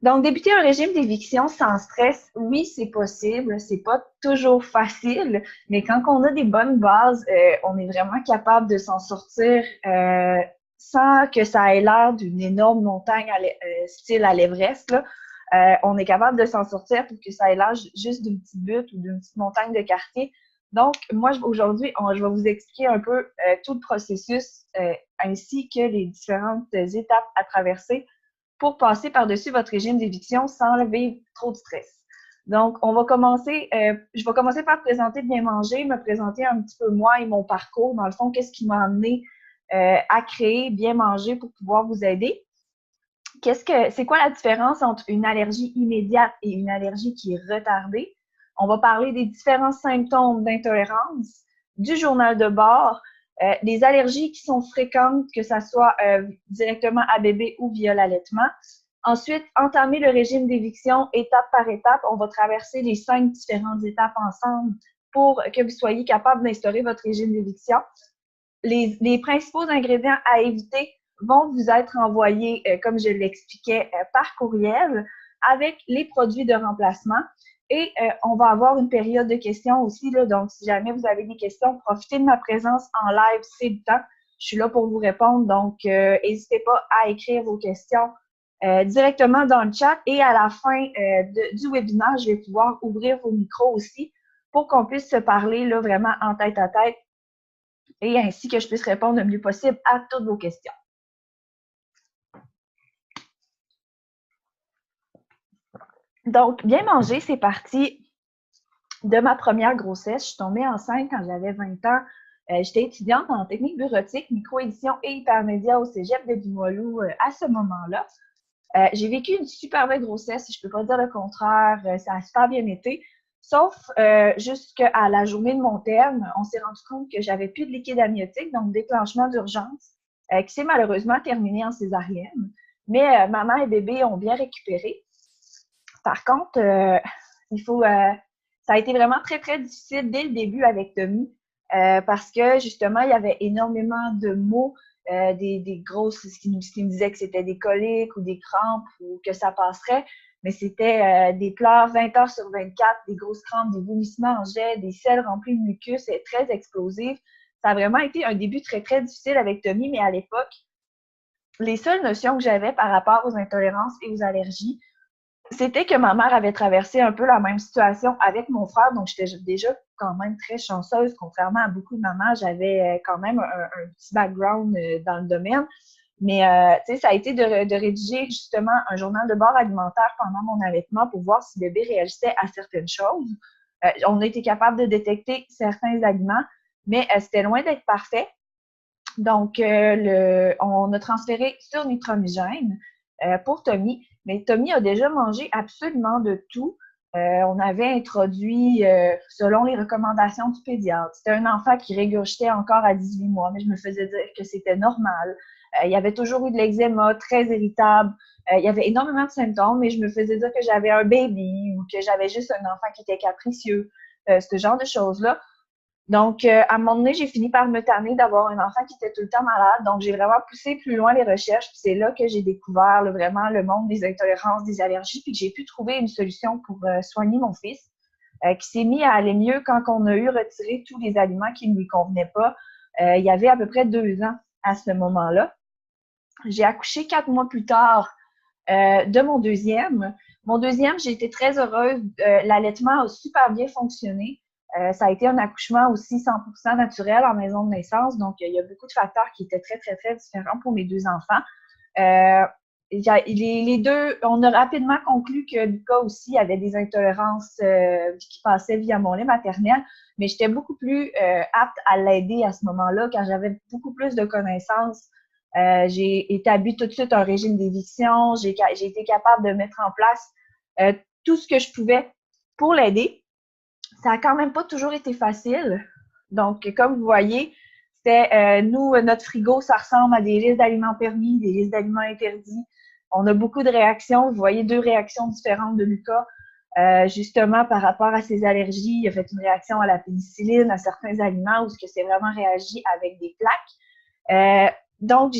Donc, débuter un régime d'éviction sans stress, oui, c'est possible. C'est pas toujours facile, mais quand on a des bonnes bases, on est vraiment capable de s'en sortir sans que ça ait l'air d'une énorme montagne style à l'Everest, là. On est capable de s'en sortir pour que ça ait l'air juste d'une petite butte ou d'une petite montagne de quartier. Donc, moi, aujourd'hui, je vais vous expliquer un peu tout le processus ainsi que les différentes étapes à traverser pour passer par-dessus votre régime d'éviction sans vivre trop de stress. Donc, je vais commencer par présenter Bien manger, me présenter un petit peu moi et mon parcours. Dans le fond, qu'est-ce qui m'a amené à créer Bien manger pour pouvoir vous aider. C'est quoi la différence entre une allergie immédiate et une allergie qui est retardée? On va parler des différents symptômes d'intolérance, du journal de bord, des allergies qui sont fréquentes, que ça soit directement à bébé ou via l'allaitement. Ensuite, entamer le régime d'éviction étape par étape. On va traverser les 5 différentes étapes ensemble pour que vous soyez capable d'instaurer votre régime d'éviction. Les principaux ingrédients à éviter vont vous être envoyés, comme je l'expliquais, par courriel avec les produits de remplacement. Et on va avoir une période de questions aussi, là, donc si jamais vous avez des questions, profitez de ma présence en live, c'est le temps. Je suis là pour vous répondre, donc n'hésitez pas à écrire vos questions directement dans le chat. Et à la fin du webinaire, je vais pouvoir ouvrir vos micros aussi pour qu'on puisse se parler là, vraiment en tête à tête et ainsi que je puisse répondre le mieux possible à toutes vos questions. Donc, Bien manger, c'est parti de ma première grossesse. Je suis tombée enceinte quand j'avais 20 ans. J'étais étudiante en technique bureautique, micro-édition et hypermédia au cégep de Limoilou à ce moment-là. J'ai vécu une super belle grossesse, je ne peux pas dire le contraire, ça a super bien été. Sauf jusqu'à la journée de mon terme, on s'est rendu compte que j'avais plus de liquide amniotique, donc déclenchement d'urgence, qui s'est malheureusement terminé en césarienne. Mais maman et bébé ont bien récupéré. Par contre, ça a été vraiment très, très difficile dès le début avec Tommy parce que justement, il y avait énormément de maux, des grosses, ce qui me disait que c'était des coliques ou des crampes ou que ça passerait, mais c'était des pleurs 20 heures sur 24, des grosses crampes, des vomissements en jet, des selles remplies de mucus et très explosives. Ça a vraiment été un début très, très difficile avec Tommy, mais à l'époque, les seules notions que j'avais par rapport aux intolérances et aux allergies, c'était que ma mère avait traversé un peu la même situation avec mon frère, donc j'étais déjà quand même très chanceuse, contrairement à beaucoup de mamans, j'avais quand même un petit background dans le domaine. Mais tu sais, ça a été de rédiger justement un journal de bord alimentaire pendant mon allaitement pour voir si le bébé réagissait à certaines choses. On a été capable de détecter certains aliments, mais c'était loin d'être parfait. Donc, on a transféré sur Nutrimigène pour Tommy. Mais Tommy a déjà mangé absolument de tout. On avait introduit, selon les recommandations du pédiatre, c'était un enfant qui régurgitait encore à 18 mois, mais je me faisais dire que c'était normal. Il y avait toujours eu de l'eczéma, très irritable. Il y avait énormément de symptômes, mais je me faisais dire que j'avais un baby ou que j'avais juste un enfant qui était capricieux, ce genre de choses-là. Donc, à un moment donné, j'ai fini par me tanner d'avoir un enfant qui était tout le temps malade. Donc, j'ai vraiment poussé plus loin les recherches. Puis c'est là que j'ai découvert là, vraiment le monde des intolérances, des allergies, puis que j'ai pu trouver une solution pour soigner mon fils, qui s'est mis à aller mieux quand on a eu retiré tous les aliments qui ne lui convenaient pas. Il y avait à peu près 2 ans à ce moment-là. J'ai accouché 4 mois plus tard de mon deuxième. Mon deuxième, j'ai été très heureuse. L'allaitement a super bien fonctionné. Ça a été un accouchement aussi 100% naturel en maison de naissance. Donc, il y a beaucoup de facteurs qui étaient très, très, très différents pour mes 2 enfants. Les deux, on a rapidement conclu que Lucas aussi avait des intolérances qui passaient via mon lait maternel, mais j'étais beaucoup plus apte à l'aider à ce moment-là, car j'avais beaucoup plus de connaissances. J'ai établi tout de suite un régime d'éviction. J'ai été capable de mettre en place tout ce que je pouvais pour l'aider. Ça a quand même pas toujours été facile. Donc, comme vous voyez, c'était notre frigo, ça ressemble à des listes d'aliments permis, des listes d'aliments interdits. On a beaucoup de réactions. Vous voyez 2 réactions différentes de Lucas, justement par rapport à ses allergies. Il a fait une réaction à la pénicilline, à certains aliments, où c'est vraiment réagi avec des plaques. Donc,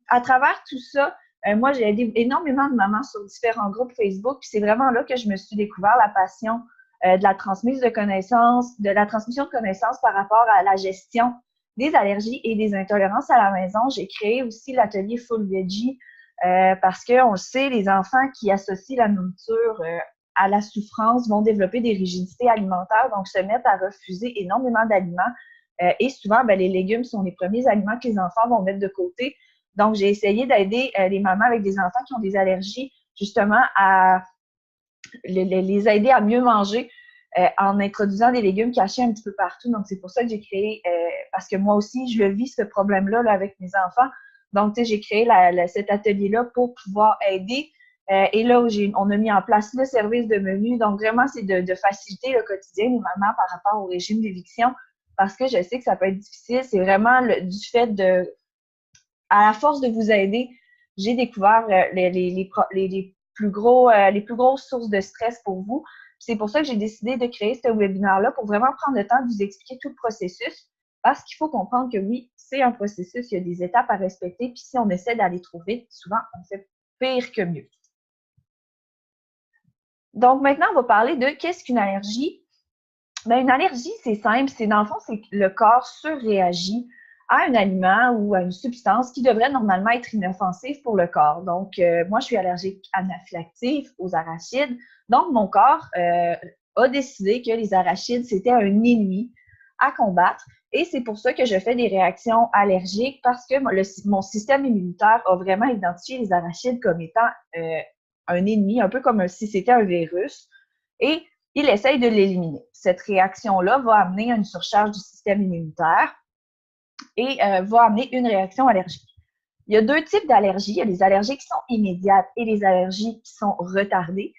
à travers tout ça, Moi, j'ai aidé énormément de mamans sur différents groupes Facebook, puis c'est vraiment là que je me suis découvert la passion de la transmission de connaissances, de la transmission de connaissances par rapport à la gestion des allergies et des intolérances à la maison. J'ai créé aussi l'atelier Full Veggie parce qu'on le sait, les enfants qui associent la nourriture à la souffrance vont développer des rigidités alimentaires, donc se mettent à refuser énormément d'aliments. Et souvent, ben, les légumes sont les premiers aliments que les enfants vont mettre de côté. Donc, j'ai essayé d'aider les mamans avec des enfants qui ont des allergies, justement, à les aider à mieux manger en introduisant des légumes cachés un petit peu partout. Donc, c'est pour ça que j'ai créé, parce que moi aussi, je le vis, ce problème-là là, avec mes enfants. Donc, tu sais, j'ai créé cet atelier-là pour pouvoir aider. Et là, on a mis en place le service de menu. Donc, vraiment, c'est de faciliter le quotidien des mamans par rapport au régime d'éviction parce que je sais que ça peut être difficile. C'est vraiment du fait à la force de vous aider, j'ai découvert les plus grosses sources de stress pour vous. C'est pour ça que j'ai décidé de créer ce webinaire-là pour vraiment prendre le temps de vous expliquer tout le processus parce qu'il faut comprendre que oui, c'est un processus, il y a des étapes à respecter, puis si on essaie d'aller trop vite, souvent, on fait pire que mieux. Donc, maintenant, on va parler de qu'est-ce qu'une allergie. Bien, une allergie, c'est simple. C'est dans le fond, c'est que le corps surréagit à un aliment ou à une substance qui devrait normalement être inoffensive pour le corps. Donc, moi, je suis allergique anaphylactique aux arachides. Donc, mon corps a décidé que les arachides, c'était un ennemi à combattre. Et c'est pour ça que je fais des réactions allergiques parce que mon système immunitaire a vraiment identifié les arachides comme étant un ennemi, un peu comme si c'était un virus. Et il essaye de l'éliminer. Cette réaction-là va amener à une surcharge du système immunitaire et va amener une réaction allergique. Il y a deux types d'allergies. Il y a les allergies qui sont immédiates et les allergies qui sont retardées.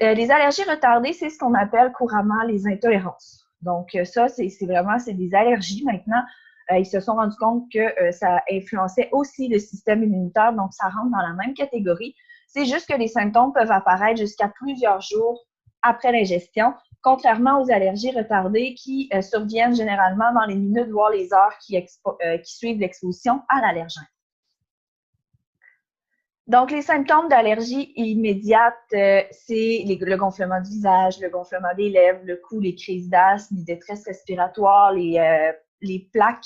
Les allergies retardées, c'est ce qu'on appelle couramment les intolérances. Donc, ça, c'est des allergies maintenant. Ils se sont rendus compte que ça influençait aussi le système immunitaire, donc ça rentre dans la même catégorie. C'est juste que les symptômes peuvent apparaître jusqu'à plusieurs jours après l'ingestion, contrairement aux allergies retardées qui surviennent généralement dans les minutes, voire les heures qui suivent l'exposition à l'allergène. Donc, les symptômes d'allergie immédiate, c'est le gonflement du visage, le gonflement des lèvres, le cou, les crises d'asthme, les détresses respiratoires, les plaques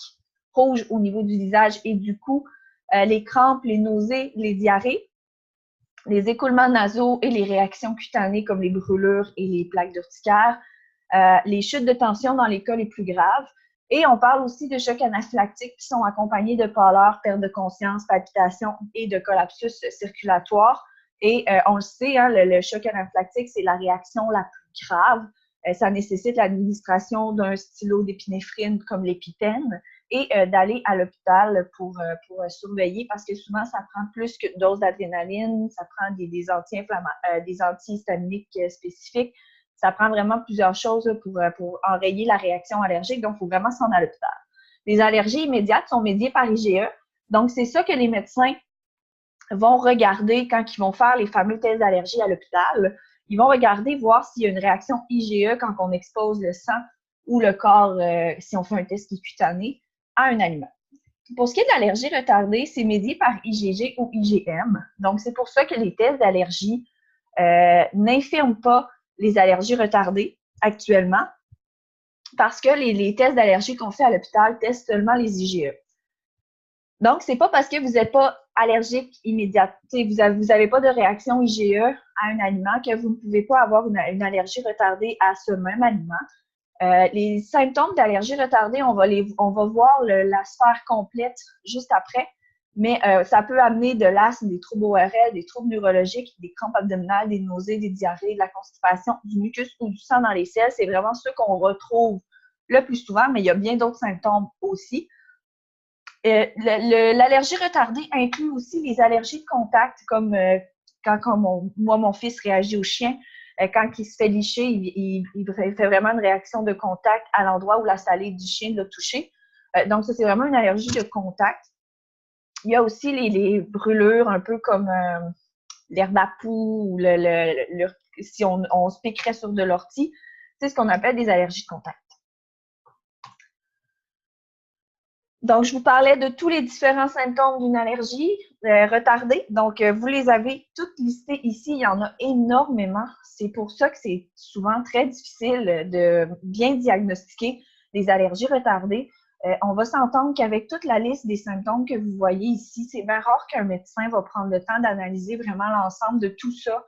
rouges au niveau du visage et du cou, les crampes, les nausées, les diarrhées, les écoulements nasaux et les réactions cutanées comme les brûlures et les plaques d'urticaire, les chutes de tension dans les cas les plus graves. Et on parle aussi de chocs anaphylactiques qui sont accompagnés de pâleur, perte de conscience, palpitations et de collapsus circulatoire. Et on le sait, hein, le choc anaphylactique, c'est la réaction la plus grave. Ça nécessite l'administration d'un stylo d'épinéphrine comme l'épipène et d'aller à l'hôpital pour surveiller parce que souvent, ça prend plus qu'une dose d'adrénaline, ça prend des antihistaminiques spécifiques. Ça prend vraiment plusieurs choses pour enrayer la réaction allergique, donc il faut vraiment se rendre à l'hôpital. Les allergies immédiates sont médiées par IgE, donc c'est ça que les médecins vont regarder quand ils vont faire les fameux tests d'allergie à l'hôpital. Ils vont regarder, voir s'il y a une réaction IgE quand on expose le sang ou le corps, si on fait un test qui est cutané, à un aliment. Pour ce qui est de l'allergie retardée, c'est médié par IgG ou IgM. Donc, c'est pour ça que les tests d'allergie n'infirment pas les allergies retardées actuellement parce que les tests d'allergie qu'on fait à l'hôpital testent seulement les IgE. Donc, c'est pas parce que vous n'êtes pas allergique immédiate, vous n'avez pas de réaction IgE à un aliment que vous ne pouvez pas avoir une allergie retardée à ce même aliment. Les symptômes d'allergie retardée, on va voir la sphère complète juste après, mais ça peut amener de l'asthme, des troubles ORL, des troubles neurologiques, des crampes abdominales, des nausées, des diarrhées, de la constipation, du mucus ou du sang dans les selles. C'est vraiment ceux qu'on retrouve le plus souvent, mais il y a bien d'autres symptômes aussi. L'allergie retardée inclut aussi les allergies de contact, comme quand mon fils réagit au chien. Quand il se fait licher, il fait vraiment une réaction de contact à l'endroit où la salive du chien l'a touché. Donc, ça, c'est vraiment une allergie de contact. Il y a aussi les brûlures, un peu comme l'herbe à poux ou si on se piquerait sur de l'ortie. C'est ce qu'on appelle des allergies de contact. Donc, je vous parlais de tous les différents symptômes d'une allergie retardée. Donc, vous les avez toutes listées ici. Il y en a énormément. C'est pour ça que c'est souvent très difficile de bien diagnostiquer les allergies retardées. On va s'entendre qu'avec toute la liste des symptômes que vous voyez ici, c'est bien rare qu'un médecin va prendre le temps d'analyser vraiment l'ensemble de tout ça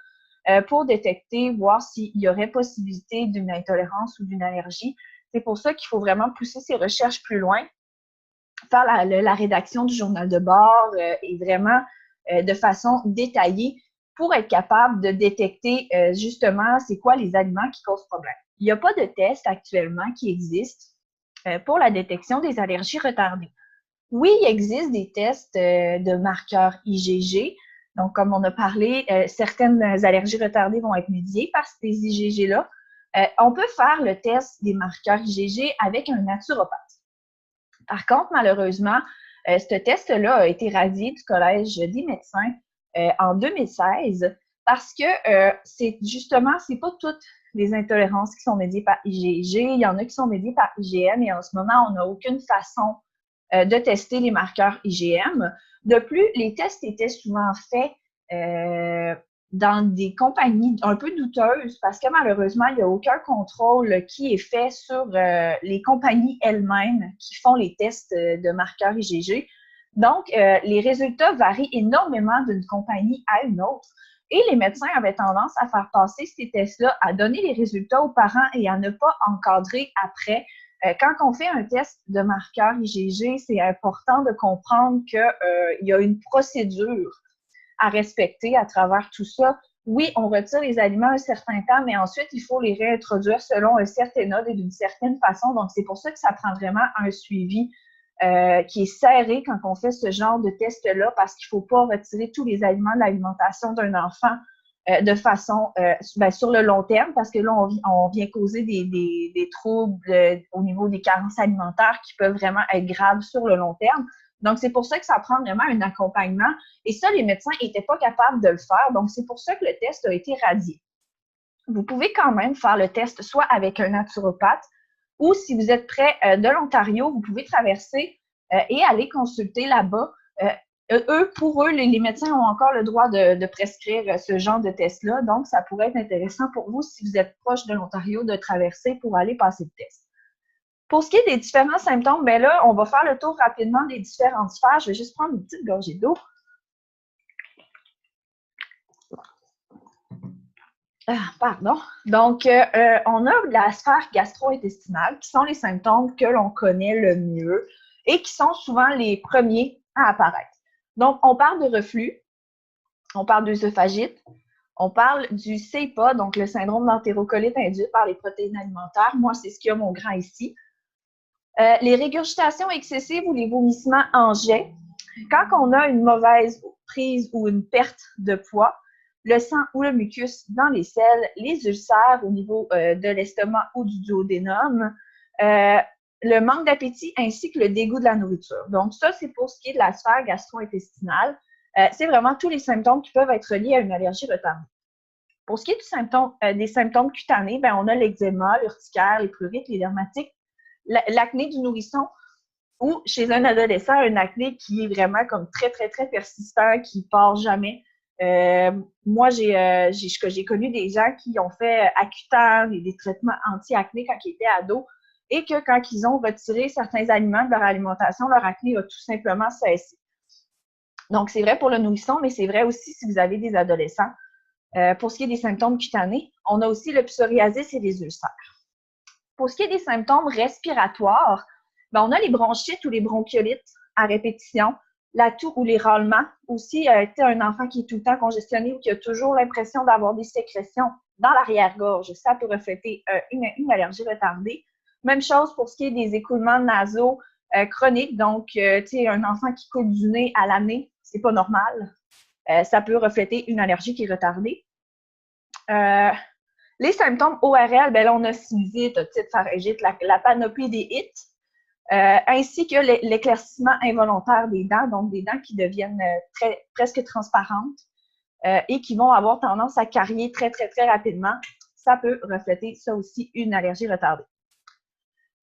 pour détecter, voir s'il y aurait possibilité d'une intolérance ou d'une allergie. C'est pour ça qu'il faut vraiment pousser ces recherches plus loin, faire la rédaction du journal de bord et vraiment de façon détaillée pour être capable de détecter justement c'est quoi les aliments qui causent problème. Il n'y a pas de test actuellement qui existe pour la détection des allergies retardées. Oui, il existe des tests de marqueurs IgG. Donc, comme on a parlé, certaines allergies retardées vont être médiées par ces IgG-là. On peut faire le test des marqueurs IgG avec un naturopathe. Par contre, malheureusement, ce test-là a été radié du Collège des médecins en 2016 parce que c'est pas toutes les intolérances qui sont médiées par IgG. Il y en a qui sont médiées par IgM et en ce moment, on n'a aucune façon de tester les marqueurs IgM. De plus, les tests étaient souvent faits dans des compagnies un peu douteuses parce que malheureusement, il n'y a aucun contrôle qui est fait sur les compagnies elles-mêmes qui font les tests de marqueurs IgG. Donc, les résultats varient énormément d'une compagnie à une autre. Et les médecins avaient tendance à faire passer ces tests-là, à donner les résultats aux parents et à ne pas encadrer après. Quand on fait un test de marqueur IgG, c'est important de comprendre qu'il y a une procédure à respecter à travers tout ça. Oui, on retire les aliments un certain temps, mais ensuite, il faut les réintroduire selon un certain ordre et d'une certaine façon. Donc, c'est pour ça que ça prend vraiment un suivi qui est serré quand on fait ce genre de test-là, parce qu'il ne faut pas retirer tous les aliments de l'alimentation d'un enfant de façon sur le long terme, parce que là, on vient causer des troubles au niveau des carences alimentaires qui peuvent vraiment être graves sur le long terme. Donc, c'est pour ça que ça prend vraiment un accompagnement. Et ça, les médecins n'étaient pas capables de le faire. Donc, c'est pour ça que le test a été radié. Vous pouvez quand même faire le test soit avec un naturopathe ou si vous êtes près de l'Ontario, vous pouvez traverser et aller consulter là-bas. Pour eux, les médecins ont encore le droit de prescrire ce genre de test-là. Donc, ça pourrait être intéressant pour vous, si vous êtes proche de l'Ontario, de traverser pour aller passer le test. Pour ce qui est des différents symptômes, bien là, on va faire le tour rapidement des différentes sphères. Je vais juste prendre une petite gorgée d'eau. Pardon. Donc, on a la sphère gastro-intestinale, qui sont les symptômes que l'on connaît le mieux et qui sont souvent les premiers à apparaître. Donc, on parle de reflux, on parle d'œsophagite, on parle du CIPA, donc le syndrome d'entérocolite induit par les protéines alimentaires. Moi, c'est ce qu'il y a mon grand ici. Les régurgitations excessives ou les vomissements en jet. Quand on a une mauvaise prise ou une perte de poids, le sang ou le mucus dans les selles, les ulcères au niveau de l'estomac ou du duodénum, le manque d'appétit ainsi que le dégoût de la nourriture. Donc ça, c'est pour ce qui est de la sphère gastro-intestinale. C'est vraiment tous les symptômes qui peuvent être liés à une allergie retardée. Pour ce qui est des symptômes cutanés, bien, on a l'eczéma, l'urticaire, les prurites, les dermatites, l'acné du nourrisson ou chez un adolescent, un acné qui est vraiment comme très, très, très persistant, qui ne part jamais. Moi, j'ai connu des gens qui ont fait Accutane et des traitements anti-acné quand ils étaient ados et que quand ils ont retiré certains aliments de leur alimentation, leur acné a tout simplement cessé. Donc, c'est vrai pour le nourrisson, mais c'est vrai aussi si vous avez des adolescents. Pour ce qui est des symptômes cutanés, on a aussi le psoriasis et les ulcères. Pour ce qui est des symptômes respiratoires, ben, on a les bronchites ou les bronchiolites à répétition, la toux ou les râlements. Aussi, un enfant qui est tout le temps congestionné ou qui a toujours l'impression d'avoir des sécrétions dans l'arrière-gorge, ça peut refléter une allergie retardée. Même chose pour ce qui est des écoulements nasaux chroniques. Donc, un enfant qui coule du nez à l'année, c'est pas normal. Ça peut refléter une allergie qui est retardée. Les symptômes ORL, ben là, on a sinusite, otite, pharyngite, la panoplie des hits, ainsi que l'éclaircissement involontaire des dents, donc des dents qui deviennent presque transparentes et qui vont avoir tendance à carier très, très, très rapidement. Ça peut refléter, ça aussi, une allergie retardée.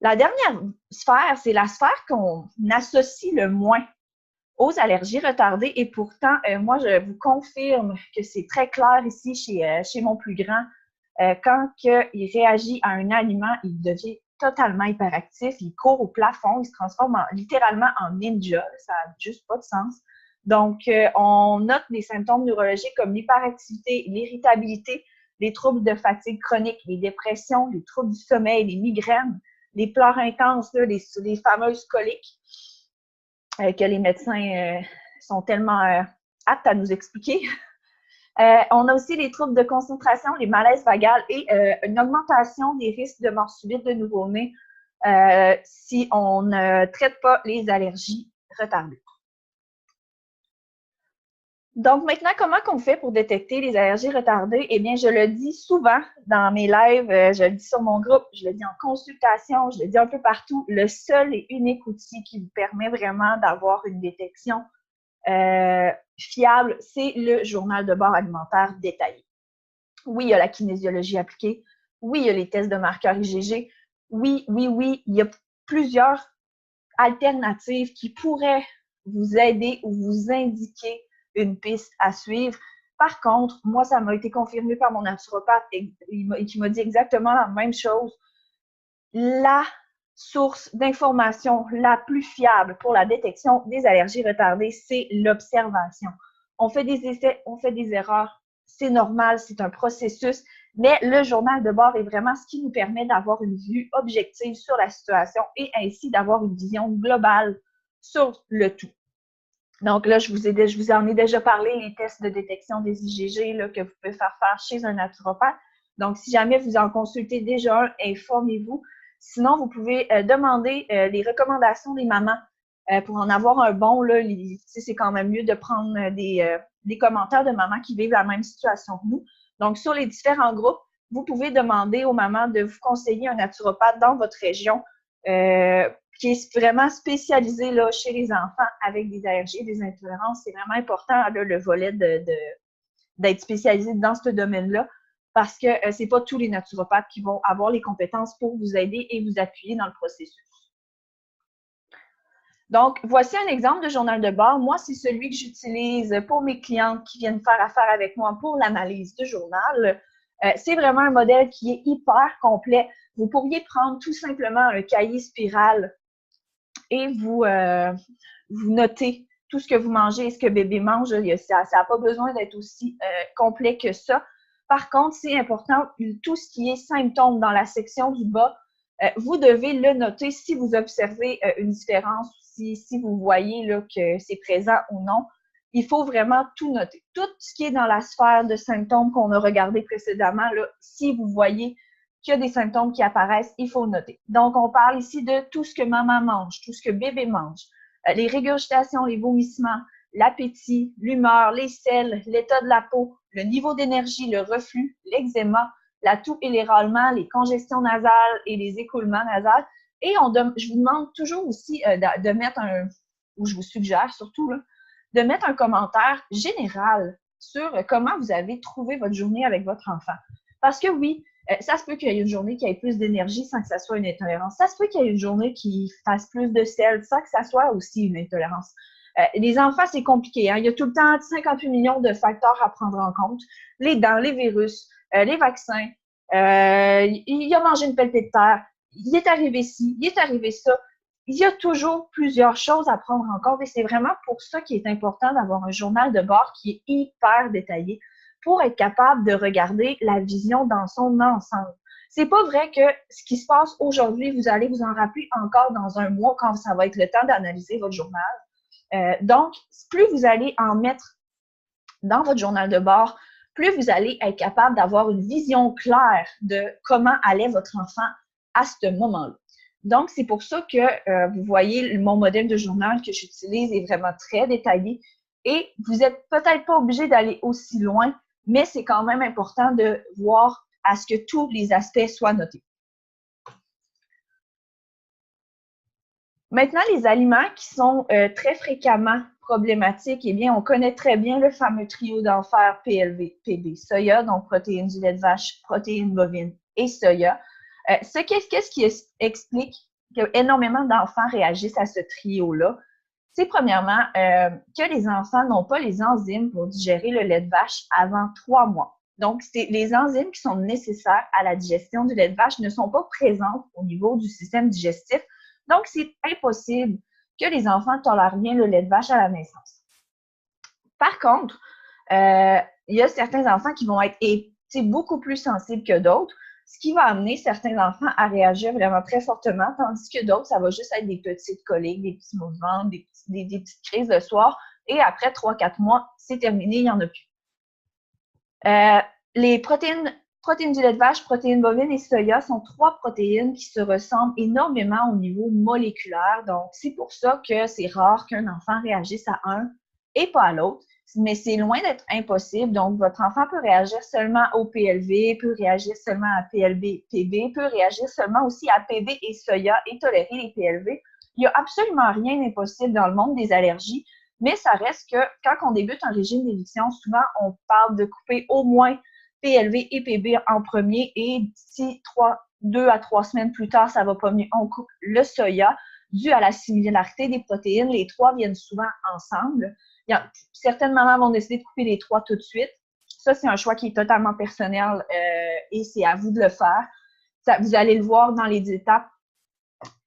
La dernière sphère, c'est la sphère qu'on associe le moins aux allergies retardées. Et pourtant, moi, je vous confirme que c'est très clair ici chez mon plus grand. Quand il réagit à un aliment, il devient totalement hyperactif, il court au plafond, il se transforme littéralement en ninja. Ça n'a juste pas de sens. Donc, on note des symptômes neurologiques comme l'hyperactivité, l'irritabilité, les troubles de fatigue chronique, les dépressions, les troubles du sommeil, les migraines, les pleurs intenses, là, les fameuses coliques que les médecins sont tellement aptes à nous expliquer. On a aussi les troubles de concentration, les malaises vagales et une augmentation des risques de mort subite de nouveau-nés si on ne traite pas les allergies retardées. Donc maintenant, comment qu'on fait pour détecter les allergies retardées? Eh bien, je le dis souvent dans mes lives, je le dis sur mon groupe, je le dis en consultation, je le dis un peu partout. Le seul et unique outil qui vous permet vraiment d'avoir une détection fiable, c'est le journal de bord alimentaire détaillé. Oui, il y a la kinésiologie appliquée. Oui, il y a les tests de marqueurs IgG. Oui, il y a plusieurs alternatives qui pourraient vous aider ou vous indiquer une piste à suivre. Par contre, moi, ça m'a été confirmé par mon naturopathe et qui m'a dit exactement la même chose. La source d'information la plus fiable pour la détection des allergies retardées, c'est l'observation. On fait des essais, on fait des erreurs, c'est normal, c'est un processus, mais le journal de bord est vraiment ce qui nous permet d'avoir une vue objective sur la situation et ainsi d'avoir une vision globale sur le tout. Donc là, je vous en ai déjà parlé, les tests de détection des IgG là, que vous pouvez faire chez un naturopathe. Donc, si jamais vous en consultez déjà un, informez-vous. Sinon, vous pouvez demander les recommandations des mamans pour en avoir un bon. Là, c'est quand même mieux de prendre des commentaires de mamans qui vivent la même situation que nous. Donc, sur les différents groupes, vous pouvez demander aux mamans de vous conseiller un naturopathe dans votre région qui est vraiment spécialisé là, chez les enfants avec des allergies, des intolérances. C'est vraiment important, là, le volet d'être spécialisé dans ce domaine-là parce que c'est pas tous les naturopathes qui vont avoir les compétences pour vous aider et vous appuyer dans le processus. Donc, voici un exemple de journal de bord. Moi, c'est celui que j'utilise pour mes clientes qui viennent faire affaire avec moi pour l'analyse de journal. C'est vraiment un modèle qui est hyper complet. Vous pourriez prendre tout simplement un cahier spirale et vous notez tout ce que vous mangez et ce que bébé mange. Ça n'a pas besoin d'être aussi complet que ça. Par contre, c'est important, tout ce qui est symptômes dans la section du bas, vous devez le noter si vous observez une différence, si vous voyez là, que c'est présent ou non. Il faut vraiment tout noter. Tout ce qui est dans la sphère de symptômes qu'on a regardé précédemment, là, si vous voyez qu'il y a des symptômes qui apparaissent, il faut noter. Donc, on parle ici de tout ce que maman mange, tout ce que bébé mange, les régurgitations, les vomissements, l'appétit, l'humeur, les selles, l'état de la peau, le niveau d'énergie, le reflux, l'eczéma, la toux et les râlements, les congestions nasales et les écoulements nasales. Et je vous demande toujours aussi de mettre ou je vous suggère surtout, là, de mettre un commentaire général sur comment vous avez trouvé votre journée avec votre enfant. Parce que oui, ça se peut qu'il y ait une journée qui ait plus d'énergie sans que ça soit une intolérance. Ça se peut qu'il y ait une journée qui fasse plus de sel sans que ça soit aussi une intolérance. Les enfants, c'est compliqué. Hein? Il y a tout le temps 58 millions de facteurs à prendre en compte. Les dents, les virus, les vaccins. Il a mangé une pelletée de terre. Il est arrivé ci, il est arrivé ça. Il y a toujours plusieurs choses à prendre en compte et c'est vraiment pour ça qu'il est important d'avoir un journal de bord qui est hyper détaillé pour être capable de regarder la vision dans son ensemble. C'est pas vrai que ce qui se passe aujourd'hui, vous allez vous en rappeler encore dans un mois quand ça va être le temps d'analyser votre journal. Donc, plus vous allez en mettre dans votre journal de bord, plus vous allez être capable d'avoir une vision claire de comment allait votre enfant à ce moment-là. Donc, c'est pour ça que vous voyez mon modèle de journal que j'utilise est vraiment très détaillé et vous n'êtes peut-être pas obligé d'aller aussi loin, mais c'est quand même important de voir à ce que tous les aspects soient notés. Maintenant, les aliments qui sont très fréquemment problématiques, eh bien, on connaît très bien le fameux trio d'enfer PLV, PB, soya, donc protéines du lait de vache, protéines bovines et soya. Qu'est-ce qui explique que énormément d'enfants réagissent à ce trio-là, c'est premièrement que les enfants n'ont pas les enzymes pour digérer le lait de vache avant 3 mois. Donc, les enzymes qui sont nécessaires à la digestion du lait de vache ne sont pas présentes au niveau du système digestif. Donc, c'est impossible que les enfants tolèrent bien le lait de vache à la naissance. Par contre, il y a certains enfants qui vont être beaucoup plus sensibles que d'autres, ce qui va amener certains enfants à réagir vraiment très fortement, tandis que d'autres, ça va juste être des petites coliques, des petits maux de ventre, des petites crises le soir, et après 3-4 mois, c'est terminé, il n'y en a plus. Les protéines du lait de vache, protéines bovines et soya sont 3 protéines qui se ressemblent énormément au niveau moléculaire. Donc, c'est pour ça que c'est rare qu'un enfant réagisse à un et pas à l'autre. Mais c'est loin d'être impossible. Donc, votre enfant peut réagir seulement au PLV, peut réagir seulement à PLB, PB, peut réagir seulement aussi à PB et soya et tolérer les PLV. Il n'y a absolument rien d'impossible dans le monde des allergies, mais ça reste que quand on débute un régime d'éviction, souvent, on parle de couper au moins PLV et PB en premier et d'ici 2 à 3 semaines plus tard, ça va pas mieux, on coupe le soya dû à la similarité des protéines. Les 3 viennent souvent ensemble. Certaines mamans vont décider de couper les 3 tout de suite. Ça, c'est un choix qui est totalement personnel et c'est à vous de le faire. Vous allez le voir dans les étapes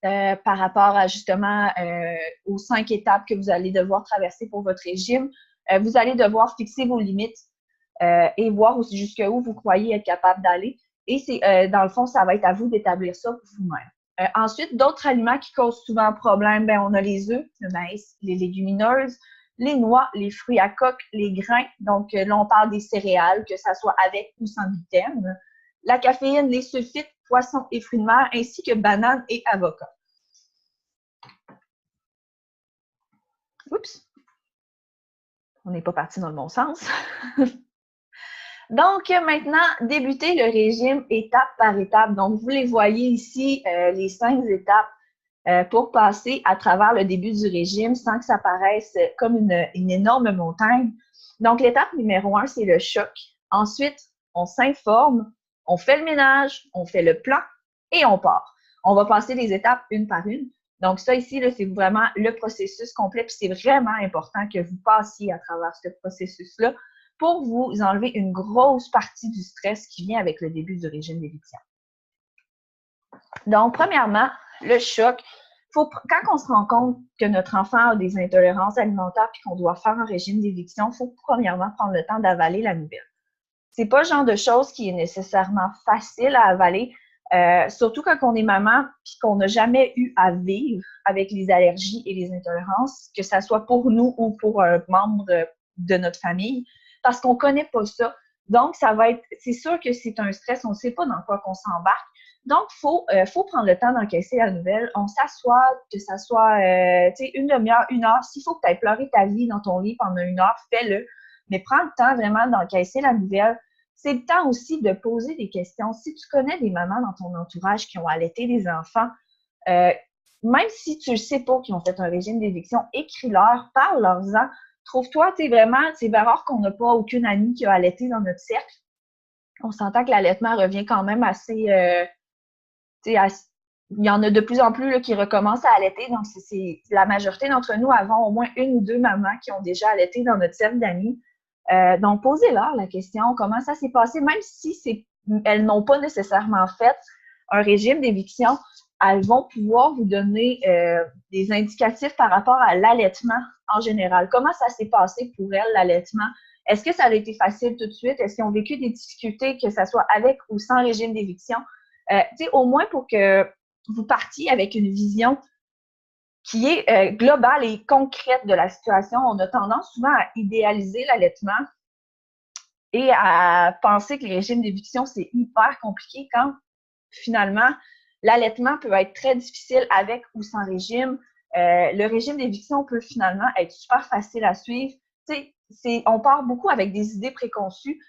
par rapport à justement aux 5 étapes que vous allez devoir traverser pour votre régime. Vous allez devoir fixer vos limites et voir aussi jusqu'où vous croyez être capable d'aller. Et dans le fond, ça va être à vous d'établir ça pour vous-même. Ensuite, d'autres aliments qui causent souvent problème, on a les œufs, le maïs, les légumineuses, les noix, les fruits à coque, les grains. Donc, là, on parle des céréales, que ça soit avec ou sans gluten. La caféine, les sulfites, poissons et fruits de mer, ainsi que bananes et avocats. Oups! On n'est pas parti dans le bon sens. Donc, maintenant, débuter le régime étape par étape. Donc, vous les voyez ici, les 5 étapes pour passer à travers le début du régime sans que ça paraisse comme une énorme montagne. Donc, l'étape numéro 1, c'est le choc. Ensuite, on s'informe, on fait le ménage, on fait le plan et on part. On va passer les étapes une par une. Donc, ça ici, c'est vraiment le processus complet. Puis, c'est vraiment important que vous passiez à travers ce processus-là pour vous enlever une grosse partie du stress qui vient avec le début du régime d'éviction. Donc, premièrement, le choc. Quand on se rend compte que notre enfant a des intolérances alimentaires et qu'on doit faire un régime d'éviction, il faut premièrement prendre le temps d'avaler la nouvelle. C'est pas le genre de chose qui est nécessairement facile à avaler, surtout quand on est maman et qu'on n'a jamais eu à vivre avec les allergies et les intolérances, que ça soit pour nous ou pour un membre de notre famille, parce qu'on connaît pas ça. Donc, c'est sûr que c'est un stress, on ne sait pas dans quoi qu'on s'embarque. Donc, faut prendre le temps d'encaisser la nouvelle. On s'assoit, que ça soit, une demi-heure, 1 heure. S'il faut que tu ailles pleurer ta vie dans ton lit pendant 1 heure, fais-le. Mais prends le temps vraiment d'encaisser la nouvelle. C'est le temps aussi de poser des questions. Si tu connais des mamans dans ton entourage qui ont allaité des enfants, même si tu ne sais pas qu'ils ont fait un régime d'éviction, écris-leur, parle-leur-en. Trouve-toi, c'est rare qu'on n'a pas aucune amie qui a allaité dans notre cercle. On s'entend que l'allaitement revient quand même assez, il y en a de plus en plus là, qui recommencent à allaiter. Donc, la majorité d'entre nous avons au moins 1 ou 2 mamans qui ont déjà allaité dans notre cercle d'amis. Donc, posez-leur la question, comment ça s'est passé, même si elles n'ont pas nécessairement fait un régime d'éviction, elles vont pouvoir vous donner des indicatifs par rapport à l'allaitement en général. Comment ça s'est passé pour elles, l'allaitement? Est-ce que ça a été facile tout de suite? Est-ce qu'ils ont vécu des difficultés, que ce soit avec ou sans régime d'éviction? Au moins pour que vous partiez avec une vision qui est globale et concrète de la situation. On a tendance souvent à idéaliser l'allaitement et à penser que les régimes d'éviction, c'est hyper compliqué quand finalement, l'allaitement peut être très difficile avec ou sans régime. Le régime d'éviction peut finalement être super facile à suivre. On part beaucoup avec des idées préconçues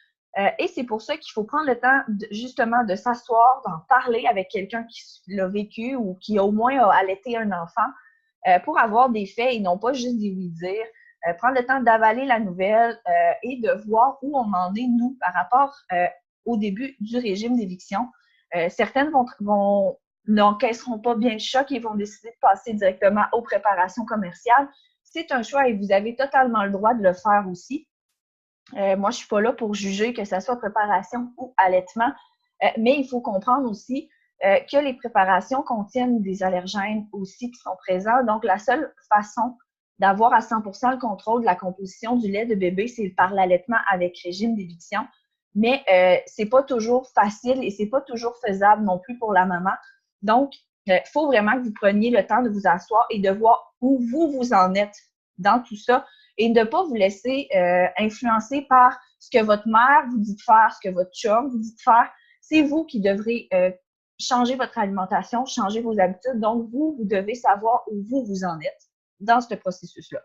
et c'est pour ça qu'il faut prendre le temps justement de s'asseoir, d'en parler avec quelqu'un qui l'a vécu ou qui au moins a allaité un enfant pour avoir des faits et non pas juste des oui-dire. Prendre le temps d'avaler la nouvelle et de voir où on en est, nous, par rapport au début du régime d'éviction. Certaines vont n'encaisseront pas bien le choc et vont décider de passer directement aux préparations commerciales. C'est un choix et vous avez totalement le droit de le faire aussi. Moi, je ne suis pas là pour juger que ce soit préparation ou allaitement, mais il faut comprendre aussi que les préparations contiennent des allergènes aussi qui sont présents. Donc, la seule façon d'avoir à 100% le contrôle de la composition du lait de bébé, c'est par l'allaitement avec régime d'éviction. Mais ce n'est pas toujours facile et ce n'est pas toujours faisable non plus pour la maman. Donc, il faut vraiment que vous preniez le temps de vous asseoir et de voir où vous en êtes dans tout ça et de ne pas vous laisser influencer par ce que votre mère vous dit de faire, ce que votre chum vous dit de faire. C'est vous qui devrez changer votre alimentation, changer vos habitudes. Donc, vous devez savoir où vous en êtes dans ce processus-là.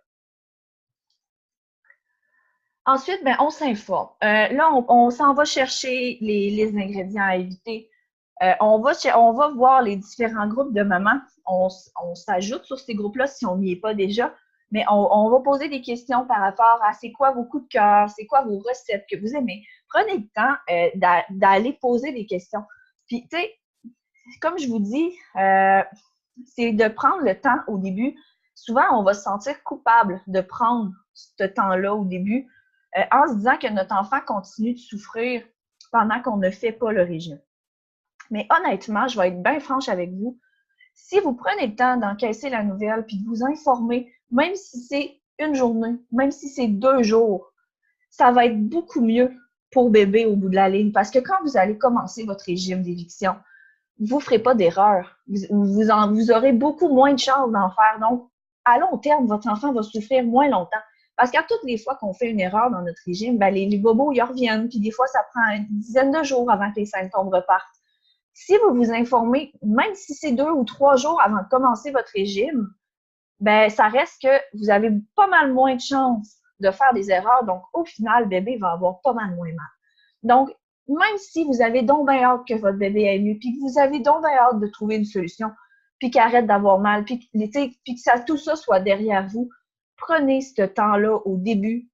Ensuite, ben, on s'informe. Là, on s'en va chercher les ingrédients à éviter. On va voir les différents groupes de mamans. On s'ajoute sur ces groupes-là si on n'y est pas déjà. Mais on va poser des questions par rapport à c'est quoi vos coups de cœur, c'est quoi vos recettes que vous aimez. Prenez le temps d'aller poser des questions. Puis, tu sais, comme je vous dis, c'est de prendre le temps au début. Souvent, on va se sentir coupable de prendre ce temps-là au début en se disant que notre enfant continue de souffrir pendant qu'on ne fait pas le régime. Mais honnêtement, je vais être bien franche avec vous. Si vous prenez le temps d'encaisser la nouvelle puis de vous informer, même si c'est une journée, même si c'est 2 jours, ça va être beaucoup mieux pour bébé au bout de la ligne. Parce que quand vous allez commencer votre régime d'éviction, vous ne ferez pas d'erreur. Vous aurez beaucoup moins de chances d'en faire. Donc, à long terme, votre enfant va souffrir moins longtemps. Parce qu'à toutes les fois qu'on fait une erreur dans notre régime, ben les bobos, ils reviennent. Puis des fois, ça prend une dizaine de jours avant que les symptômes repartent. Si vous vous informez, même si c'est 2 ou 3 jours avant de commencer votre régime, ben ça reste que vous avez pas mal moins de chances de faire des erreurs. Donc, au final, bébé va avoir pas mal moins mal. Donc, même si vous avez donc bien hâte que votre bébé aille mieux, puis que vous avez donc bien hâte de trouver une solution, puis qu'il arrête d'avoir mal, puis que tout ça soit derrière vous, prenez ce temps-là au début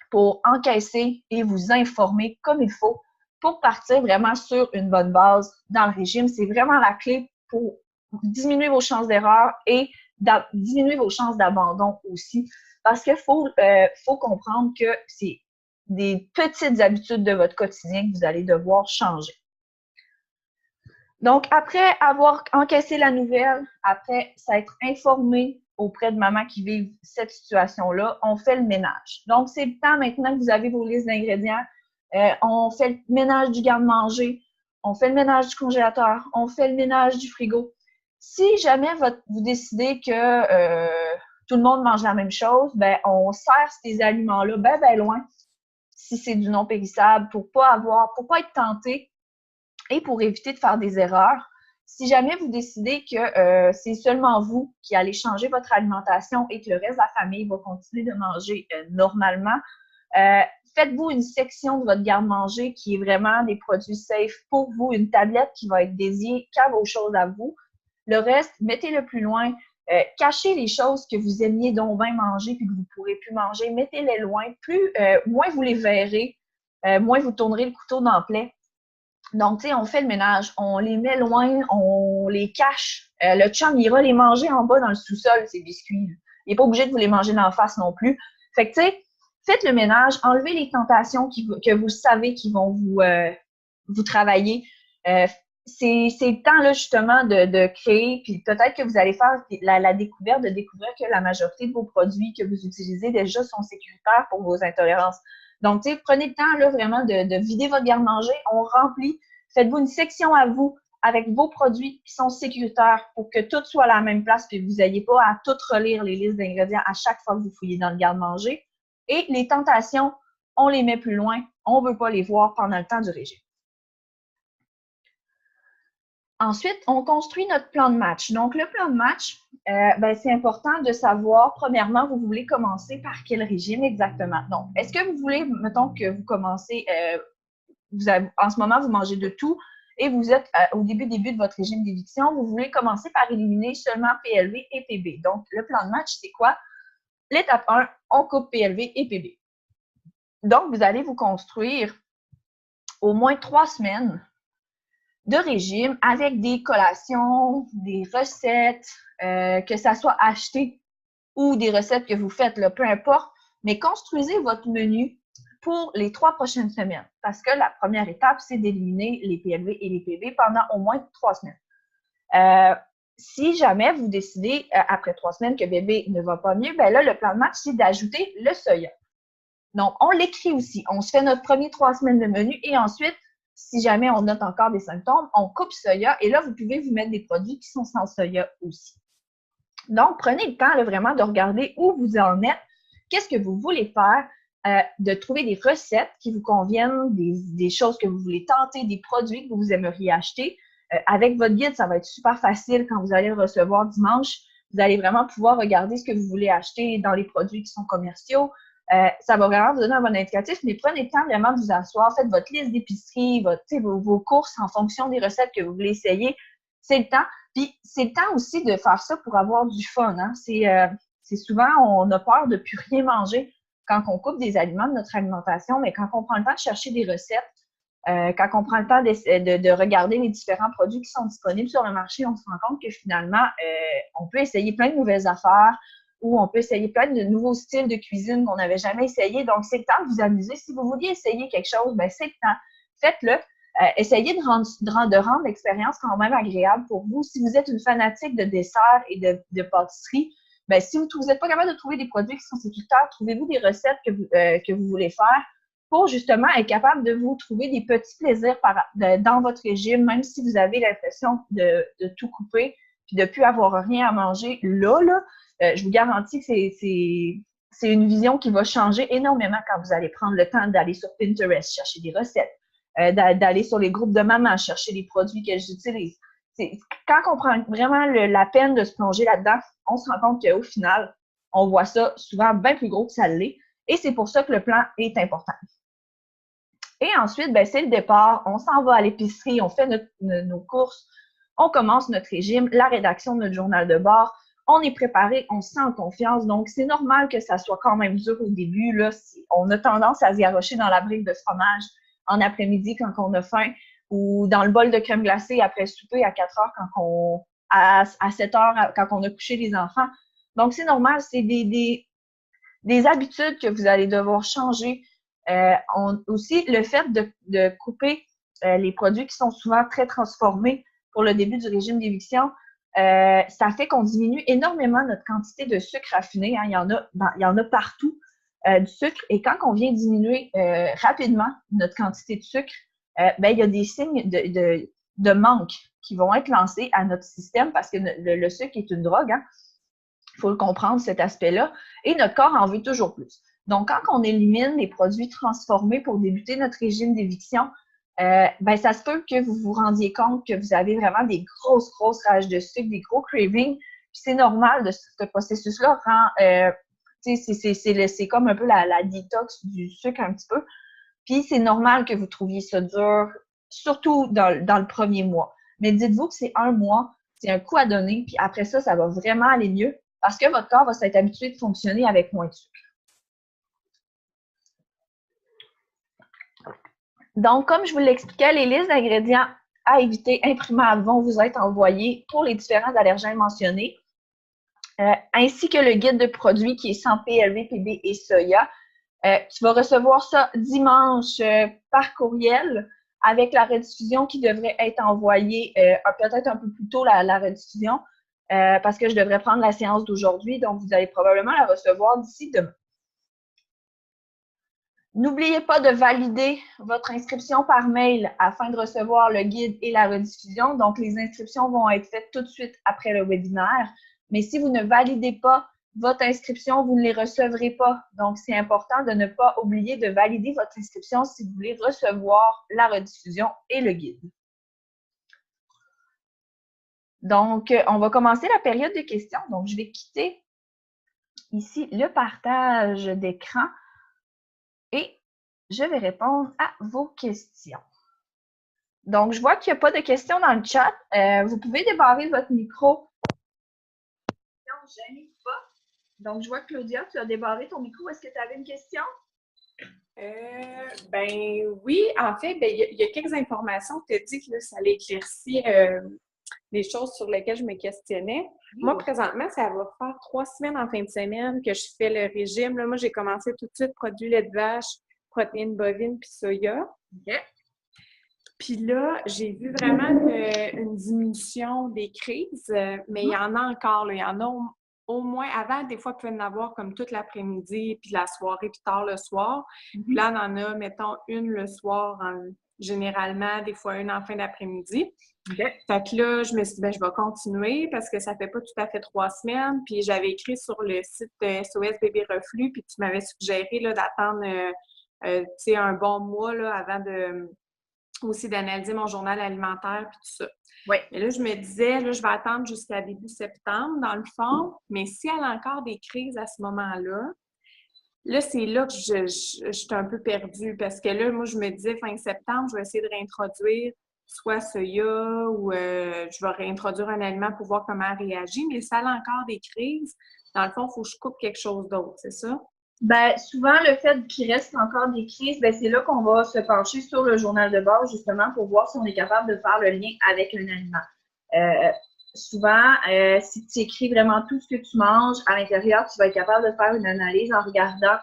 pour encaisser et vous informer comme il faut pour partir vraiment sur une bonne base dans le régime. C'est vraiment la clé pour diminuer vos chances d'erreur et diminuer vos chances d'abandon aussi. Parce qu'il faut comprendre que c'est des petites habitudes de votre quotidien que vous allez devoir changer. Donc, après avoir encaissé la nouvelle, après s'être informé auprès de mamans qui vivent cette situation-là, on fait le ménage. Donc, c'est le temps maintenant que vous avez vos listes d'ingrédients. On fait le ménage du garde-manger, on fait le ménage du congélateur, on fait le ménage du frigo. Si jamais vous décidez que tout le monde mange la même chose, ben on sert ces aliments-là bien loin si c'est du non périssable pour pas être tenté et pour éviter de faire des erreurs. Si jamais vous décidez que c'est seulement vous qui allez changer votre alimentation et que le reste de la famille va continuer de manger normalement, faites-vous une section de votre garde-manger qui est vraiment des produits safe pour vous, une tablette qui va être dédiée qu'à vos choses à vous. Le reste, mettez-le plus loin. Cachez les choses que vous aimiez donc bien manger puis que vous ne pourrez plus manger. Mettez-les loin. Moins vous les verrez, moins vous tournerez le couteau dans le plaie. Donc, tu sais, on fait le ménage, on les met loin, on les cache. Le chum ira les manger en bas dans le sous-sol, ces biscuits. Il n'est pas obligé de vous les manger dans la face non plus. Fait que, tu sais, faites le ménage, enlevez les tentations que vous savez qui vont vous travailler. C'est le temps, là, justement, de créer, puis peut-être que vous allez faire la découverte, de découvrir que la majorité de vos produits que vous utilisez déjà sont sécuritaires pour vos intolérances. Donc, tu sais, prenez le temps, là, vraiment, de vider votre garde-manger. On remplit. Faites-vous une section à vous avec vos produits qui sont sécuritaires pour que tout soit à la même place et que vous n'ayez pas à tout relire les listes d'ingrédients à chaque fois que vous fouillez dans le garde-manger. Et les tentations, on les met plus loin. On ne veut pas les voir pendant le temps du régime. Ensuite, on construit notre plan de match. Donc, le plan de match, c'est important de savoir, premièrement, vous voulez commencer par quel régime exactement. Donc, est-ce que vous voulez, mettons que vous commencez, en ce moment, vous mangez de tout et vous êtes au début de votre régime d'éviction, vous voulez commencer par éliminer seulement PLV et PB. Donc, le plan de match, c'est quoi? L'étape 1, on coupe PLV et PB. Donc, vous allez vous construire au moins 3 semaines de régime avec des collations, des recettes, que ça soit acheté ou des recettes que vous faites, là, peu importe, mais construisez votre menu pour les 3 prochaines semaines. Parce que la première étape, c'est d'éliminer les PLV et les PB pendant au moins 3 semaines. Si jamais vous décidez, après 3 semaines, que bébé ne va pas mieux, ben là, le plan de match, c'est d'ajouter le soya. Donc, on l'écrit aussi. On se fait notre premier 3 semaines de menu et ensuite, si jamais on note encore des symptômes, on coupe soya et là, vous pouvez vous mettre des produits qui sont sans soya aussi. Donc, prenez le temps là, vraiment de regarder où vous en êtes, qu'est-ce que vous voulez faire, de trouver des recettes qui vous conviennent, des choses que vous voulez tenter, des produits que vous aimeriez acheter. Avec votre guide, ça va être super facile quand vous allez le recevoir dimanche. Vous allez vraiment pouvoir regarder ce que vous voulez acheter dans les produits qui sont commerciaux. Ça va vraiment vous donner un bon indicatif, mais prenez le temps vraiment de vous asseoir, faites votre liste d'épicerie, vos courses en fonction des recettes que vous voulez essayer. C'est le temps. Puis, c'est le temps aussi de faire ça pour avoir du fun. Hein? C'est souvent, on a peur de ne plus rien manger quand on coupe des aliments de notre alimentation, mais quand on prend le temps de chercher des recettes, quand on prend le temps de regarder les différents produits qui sont disponibles sur le marché, on se rend compte que finalement, on peut essayer plein de nouvelles affaires ou on peut essayer plein de nouveaux styles de cuisine qu'on n'avait jamais essayé. Donc, c'est le temps de vous amuser. Si vous vouliez essayer quelque chose, ben c'est le temps. Faites-le. Essayez de rendre l'expérience quand même agréable pour vous. Si vous êtes une fanatique de dessert et de pâtisserie, ben, si vous n'êtes pas capable de trouver des produits qui sont séducteurs, trouvez-vous des recettes que vous voulez faire pour justement être capable de vous trouver des petits plaisirs dans votre régime, même si vous avez l'impression de tout couper puis de ne plus avoir rien à manger là, je vous garantis que c'est une vision qui va changer énormément quand vous allez prendre le temps d'aller sur Pinterest chercher des recettes, d'aller sur les groupes de mamans chercher les produits que j'utilise. Quand on prend vraiment la peine de se plonger là-dedans, on se rend compte qu'au final, on voit ça souvent bien plus gros que ça l'est. Et c'est pour ça que le plan est important. Et ensuite, ben, c'est le départ. On s'en va à l'épicerie, on fait nos courses, on commence notre régime, la rédaction de notre journal de bord. On est préparé, on se sent en confiance. Donc, c'est normal que ça soit quand même dur au début. Là, on a tendance à se garrocher dans la brique de fromage en après-midi quand on a faim ou dans le bol de crème glacée après le souper à 4 heures à 7 heures quand on a couché les enfants. Donc, c'est normal, c'est des habitudes que vous allez devoir changer. Aussi, le fait de couper les produits qui sont souvent très transformés pour le début du régime d'éviction, ça fait qu'on diminue énormément notre quantité de sucre raffiné. Hein. Il y en a partout du sucre. Et quand on vient diminuer rapidement notre quantité de sucre, ben, il y a des signes de manque qui vont être lancés à notre système parce que le sucre est une drogue. Hein. Il faut le comprendre, cet aspect-là. Et notre corps en veut toujours plus. Donc, quand on élimine les produits transformés pour débuter notre régime d'éviction, ben, ça se peut que vous vous rendiez compte que vous avez vraiment des grosses rages de sucre, des gros cravings. Puis c'est normal de ce processus-là c'est comme un peu la détox du sucre un petit peu. Puis c'est normal que vous trouviez ça dur, surtout dans le premier mois. Mais dites-vous que c'est 1 mois, c'est un coup à donner, puis après ça, ça va vraiment aller mieux parce que votre corps va s'être habitué de fonctionner avec moins de sucre. Donc, comme je vous l'expliquais, les listes d'ingrédients à éviter imprimables vont vous être envoyées pour les différents allergènes mentionnés, ainsi que le guide de produits qui est sans PLV, PB et soya. Tu vas recevoir ça dimanche par courriel avec la rediffusion qui devrait être envoyée peut-être un peu plus tôt, la rediffusion, parce que je devrais prendre la séance d'aujourd'hui, donc vous allez probablement la recevoir d'ici demain. N'oubliez pas de valider votre inscription par mail afin de recevoir le guide et la rediffusion. Donc, les inscriptions vont être faites tout de suite après le webinaire. Mais si vous ne validez pas votre inscription, vous ne les recevrez pas. Donc, c'est important de ne pas oublier de valider votre inscription si vous voulez recevoir la rediffusion et le guide. Donc, on va commencer la période de questions. Donc, je vais quitter ici le partage d'écran et je vais répondre à vos questions. Donc, je vois qu'il n'y a pas de questions dans le chat. Vous pouvez débarrer votre micro. Non, je n'ai pas. Donc, je vois Claudia, tu as débarré ton micro. Est-ce que tu avais une question? Ben oui, en fait, ben, il y a quelques informations que tu as dit que là, ça allait éclaircir les choses sur lesquelles je me questionnais. Moi, Oui. présentement, ça va faire 3 semaines en fin de semaine que je fais le régime. Là, moi, j'ai commencé tout de suite produits lait de vache, protéines bovines puis soya. OK. Puis là, j'ai vu vraiment une diminution des crises, mais il y en a encore, là. Il y en a au moins, avant, des fois, il pouvait y en avoir comme toute l'après-midi, puis la soirée, puis tard le soir. Puis Mhm. là, on en a, mettons, une le soir, généralement, des fois une en fin d'après-midi. OK. Fait que là, je me suis dit, ben, je vais continuer parce que ça fait pas tout à fait 3 semaines. Puis j'avais écrit sur le site de SOS Bébé Reflux, puis tu m'avais suggéré là, d'attendre tu sais, un bon mois là, avant de aussi d'analyser mon journal alimentaire puis tout ça. Oui. Mais là, je me disais, là, je vais attendre jusqu'à début septembre, dans le fond. Mais si elle a encore des crises à ce moment-là, là, c'est là que je suis un peu perdue parce que là, moi, je me disais, fin septembre, je vais essayer de réintroduire soit soya ou je vais réintroduire un aliment pour voir comment elle réagit. Mais si elle a encore des crises, dans le fond, il faut que je coupe quelque chose d'autre, c'est ça? Ben, souvent, le fait qu'il reste encore des crises, ben, c'est là qu'on va se pencher sur le journal de base, justement, pour voir si on est capable de faire le lien avec un aliment. Euh, souvent, si tu écris vraiment tout ce que tu manges à l'intérieur, tu vas être capable de faire une analyse en regardant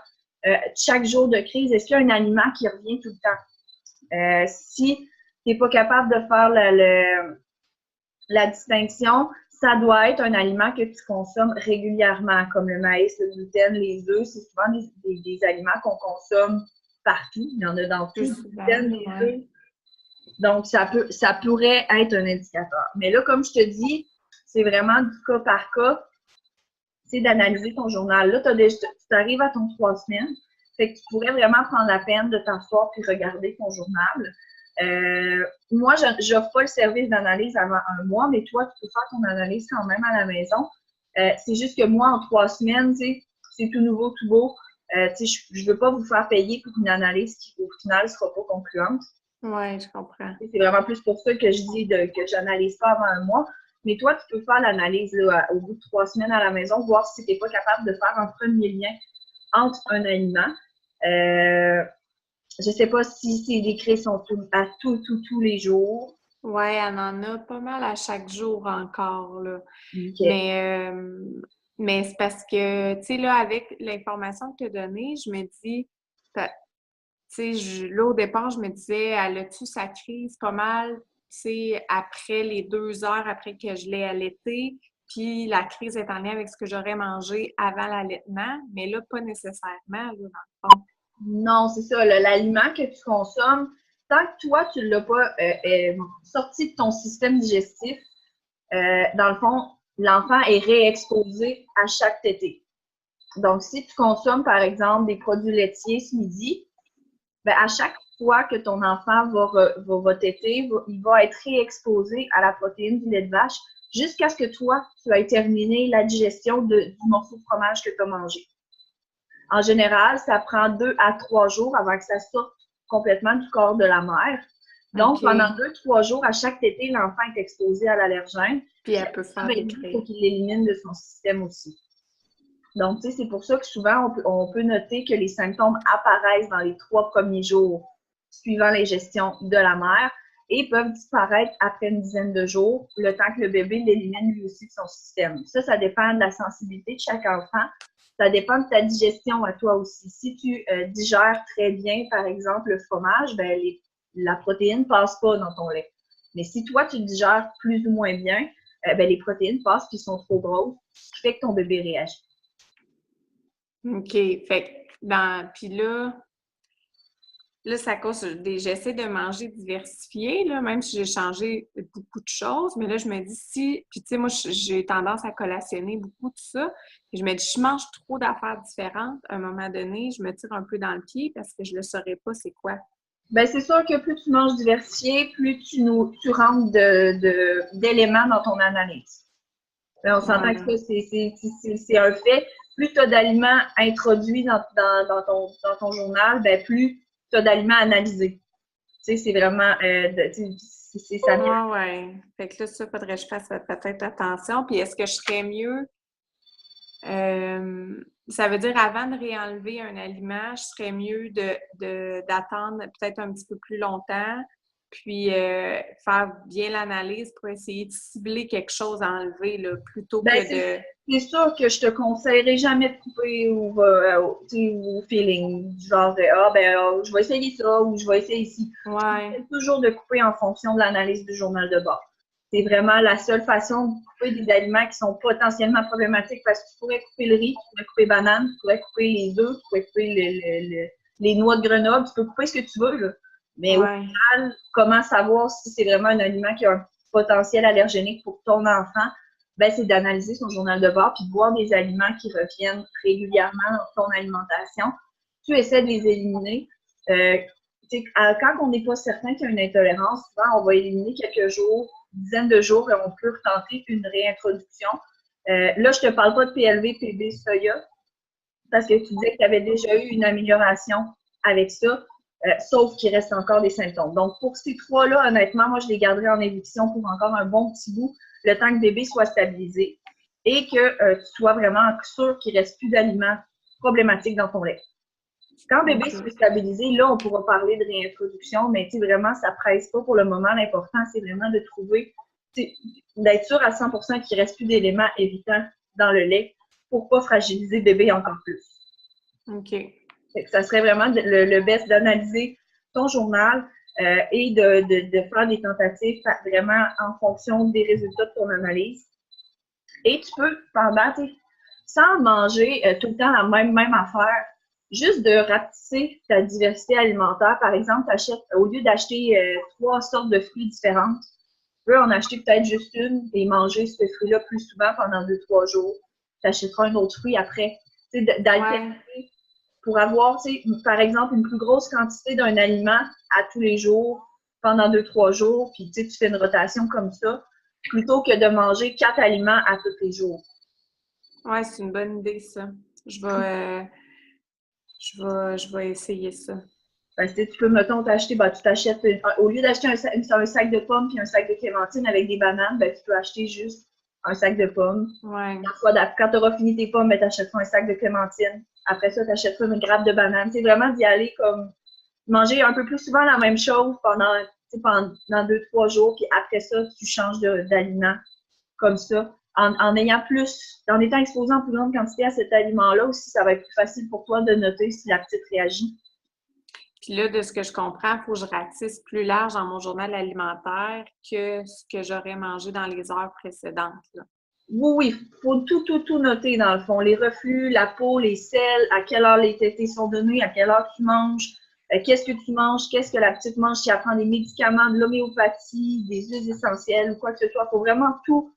chaque jour de crise, est-ce qu'il y a un aliment qui revient tout le temps? Si tu n'es pas capable de faire la distinction, ça doit être un aliment que tu consommes régulièrement, comme le maïs, le gluten, les œufs. C'est souvent des aliments qu'on consomme partout. Il y en a dans tout, Plus le souvent, gluten, les ouais. œufs. Donc, ça pourrait être un indicateur. Mais là, comme je te dis, c'est vraiment du cas par cas. C'est d'analyser ton journal. Là, tu arrives à ton 3 semaines. Fait que tu pourrais vraiment prendre la peine de t'asseoir puis regarder ton journal. Moi, je n'offre pas le service d'analyse avant un mois, mais toi, tu peux faire ton analyse quand même à la maison. C'est juste que moi, en 3 semaines, c'est tout nouveau, tout beau. Je ne veux pas vous faire payer pour une analyse qui, au final, ne sera pas concluante. Oui, je comprends. C'est vraiment plus pour ça que je dis que je n'analyse pas avant un mois. Mais toi, tu peux faire l'analyse au bout de 3 semaines à la maison, voir si tu n'es pas capable de faire un premier lien entre un aliment. Je ne sais pas si ces décrets sont à tous les jours. Oui, elle en a pas mal à chaque jour encore, là. OK. Mais c'est parce que, tu sais, là, avec l'information que tu as donnée, je me dis, tu sais, là, au départ, je me disais, elle a-tu sa crise pas mal, tu sais, après les 2 heures après que je l'ai allaitée, puis la crise est en lien avec ce que j'aurais mangé avant l'allaitement, mais là, pas nécessairement, là, dans le fond. Non, c'est ça. L'aliment que tu consommes, tant que toi, tu ne l'as pas sorti de ton système digestif, dans le fond, l'enfant est réexposé à chaque tétée. Donc, si tu consommes, par exemple, des produits laitiers ce midi, ben, à chaque fois que ton enfant va téter, il va être réexposé à la protéine du lait de vache jusqu'à ce que toi, tu aies terminé la digestion du morceau de fromage que tu as mangé. En général, ça prend 2 à 3 jours avant que ça sorte complètement du corps de la mère. Donc, pendant OK. 2, 3 jours, à chaque tétée, l'enfant est exposé à l'allergène. Puis Puis elle après peut ça, faire ben, des il faut crises. qu'il l'élimine de son système aussi. Donc, tu sais, c'est pour ça que souvent, on peut noter que les symptômes apparaissent dans les 3 premiers jours suivant l'ingestion de la mère et peuvent disparaître après une dizaine de jours, le temps que le bébé l'élimine lui aussi de son système. Ça dépend de la sensibilité de chaque enfant. Ça dépend de ta digestion à toi aussi. Si tu digères très bien, par exemple, le fromage, ben, la protéine ne passe pas dans ton lait. Mais si toi, tu digères plus ou moins bien, ben, les protéines passent puis sont trop grosses, ce qui fait que ton bébé réagit. OK. Fait que puis là, c'est à cause j'essaie de manger diversifié, là, même si j'ai changé beaucoup de choses. Mais là, je me dis si. Puis, tu sais, moi, j'ai tendance à collationner beaucoup, tout ça. Puis, je me dis, je mange trop d'affaires différentes. À un moment donné, je me tire un peu dans le pied parce que je ne le saurais pas c'est quoi. Ben, c'est sûr que plus tu manges diversifié, plus tu rentres d'éléments dans ton analyse. On s'entend que Ouais. ça, c'est un fait. Plus tu as d'aliments introduits dans ton journal, ben, plus tu as d'aliments analysés. Tu sais, c'est vraiment, ça vient. Ouais, ouais. Fait que là, ça, faudrait que je fasse peut-être attention. Puis, est-ce que je serais mieux? Ça veut dire, avant de réenlever un aliment, je serais mieux d'attendre peut-être un petit peu plus longtemps, puis faire bien l'analyse pour essayer de cibler quelque chose à enlever, là, plutôt Ben, que de... c'est sûr que je te conseillerais jamais de couper au feeling, du genre de, je vais essayer ça ou je vais essayer ici. Ouais. Toujours de couper en fonction de l'analyse du journal de bord. C'est vraiment la seule façon de couper des aliments qui sont potentiellement problématiques parce que tu pourrais couper le riz, tu pourrais couper les bananes, tu pourrais couper les œufs, tu pourrais couper les noix de Grenoble, tu peux couper ce que tu veux, là. Mais au Ouais. final, comment savoir si c'est vraiment un aliment qui a un potentiel allergénique pour ton enfant? Ben, c'est d'analyser son journal de bord puis de voir des aliments qui reviennent régulièrement dans ton alimentation. Tu essaies de les éliminer. Quand on n'est pas certain qu'il y a une intolérance, souvent, on va éliminer quelques jours, une dizaine de jours, et on peut retenter une réintroduction. Là, je ne te parle pas de PLV, PB, soya, parce que tu disais que tu avais déjà eu une amélioration avec ça, sauf qu'il reste encore des symptômes. Donc, pour ces trois-là, honnêtement, moi, je les garderai en éviction pour encore un bon petit bout, le temps que bébé soit stabilisé et que tu sois vraiment sûr qu'il ne reste plus d'aliments problématiques dans ton lait. Quand bébé se stabiliser, là, on pourra parler de réintroduction, mais vraiment, ça ne presse pas pour le moment. L'important, c'est vraiment de trouver, d'être sûr à 100% qu'il ne reste plus d'éléments évitants dans le lait pour ne pas fragiliser bébé encore plus. OK. Ça serait vraiment le best d'analyser ton journal et de faire des tentatives vraiment en fonction des résultats de ton analyse. Et tu peux, sans manger tout le temps la même affaire, juste de rapetisser ta diversité alimentaire. Par exemple, au lieu d'acheter 3 sortes de fruits différentes, tu peux en acheter peut-être juste une et manger ce fruit-là plus souvent pendant 2-3 jours. Tu achèteras un autre fruit après. D'alterner pour avoir, par exemple, une plus grosse quantité d'un aliment à tous les jours pendant 2-3 jours, puis tu fais une rotation comme ça, plutôt que de manger 4 aliments à tous les jours. Oui, c'est une bonne idée, ça. Je vais essayer ça. Parce que tu peux, mettons, tu t'achètes, au lieu d'acheter un sac de pommes puis un sac de clémentine avec des bananes, tu peux acheter juste un sac de pommes. Ouais. Quand tu auras fini tes pommes, tu achèteras un sac de clémentine. Après ça, tu achèteras une grappe de bananes. C'est vraiment d'y aller comme manger un peu plus souvent la même chose pendant 2-3 jours, puis après ça, tu changes d'aliment comme ça. En étant exposé en plus grande quantité à cet aliment-là aussi, ça va être plus facile pour toi de noter si la petite réagit. Puis là, de ce que je comprends, il faut que je ratisse plus large dans mon journal alimentaire que ce que j'aurais mangé dans les heures précédentes. Là. Oui, il faut tout noter dans le fond. Les reflux, la peau, les sels, à quelle heure les tétés sont donnés, à quelle heure tu manges, qu'est-ce que tu manges, qu'est-ce que la petite mange, si elle prend des médicaments, de l'homéopathie, des huiles essentielles ou quoi que ce soit. Il faut vraiment tout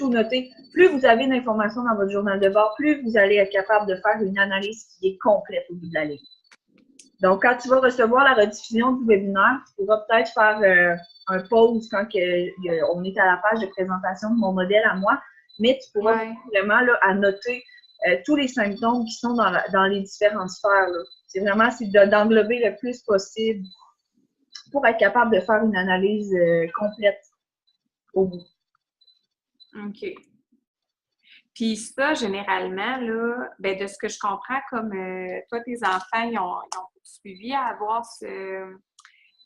noter. Plus vous avez d'informations dans votre journal de bord, plus vous allez être capable de faire une analyse qui est complète au bout de la ligne. Donc, quand tu vas recevoir la rediffusion du webinaire, tu pourras peut-être faire un pause quand on est à la page de présentation de mon modèle à moi, mais tu pourras vraiment noter tous les symptômes qui sont dans les différentes sphères. C'est vraiment d'englober le plus possible pour être capable de faire une analyse complète au bout. OK. Puis ça, généralement, là, de ce que je comprends, comme toi, tes enfants, ils ont suivi à avoir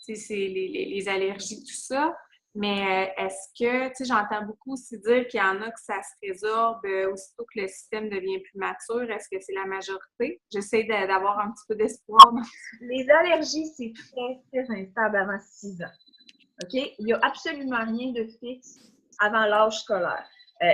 les allergies, tout ça. Mais est-ce que, j'entends beaucoup aussi dire qu'il y en a que ça se résorbe aussitôt que le système devient plus mature. Est-ce que c'est la majorité? J'essaie d'avoir un petit peu d'espoir. Les allergies, c'est très, très instable avant 6 ans. OK? Il n'y a absolument rien de fixe avant l'âge scolaire.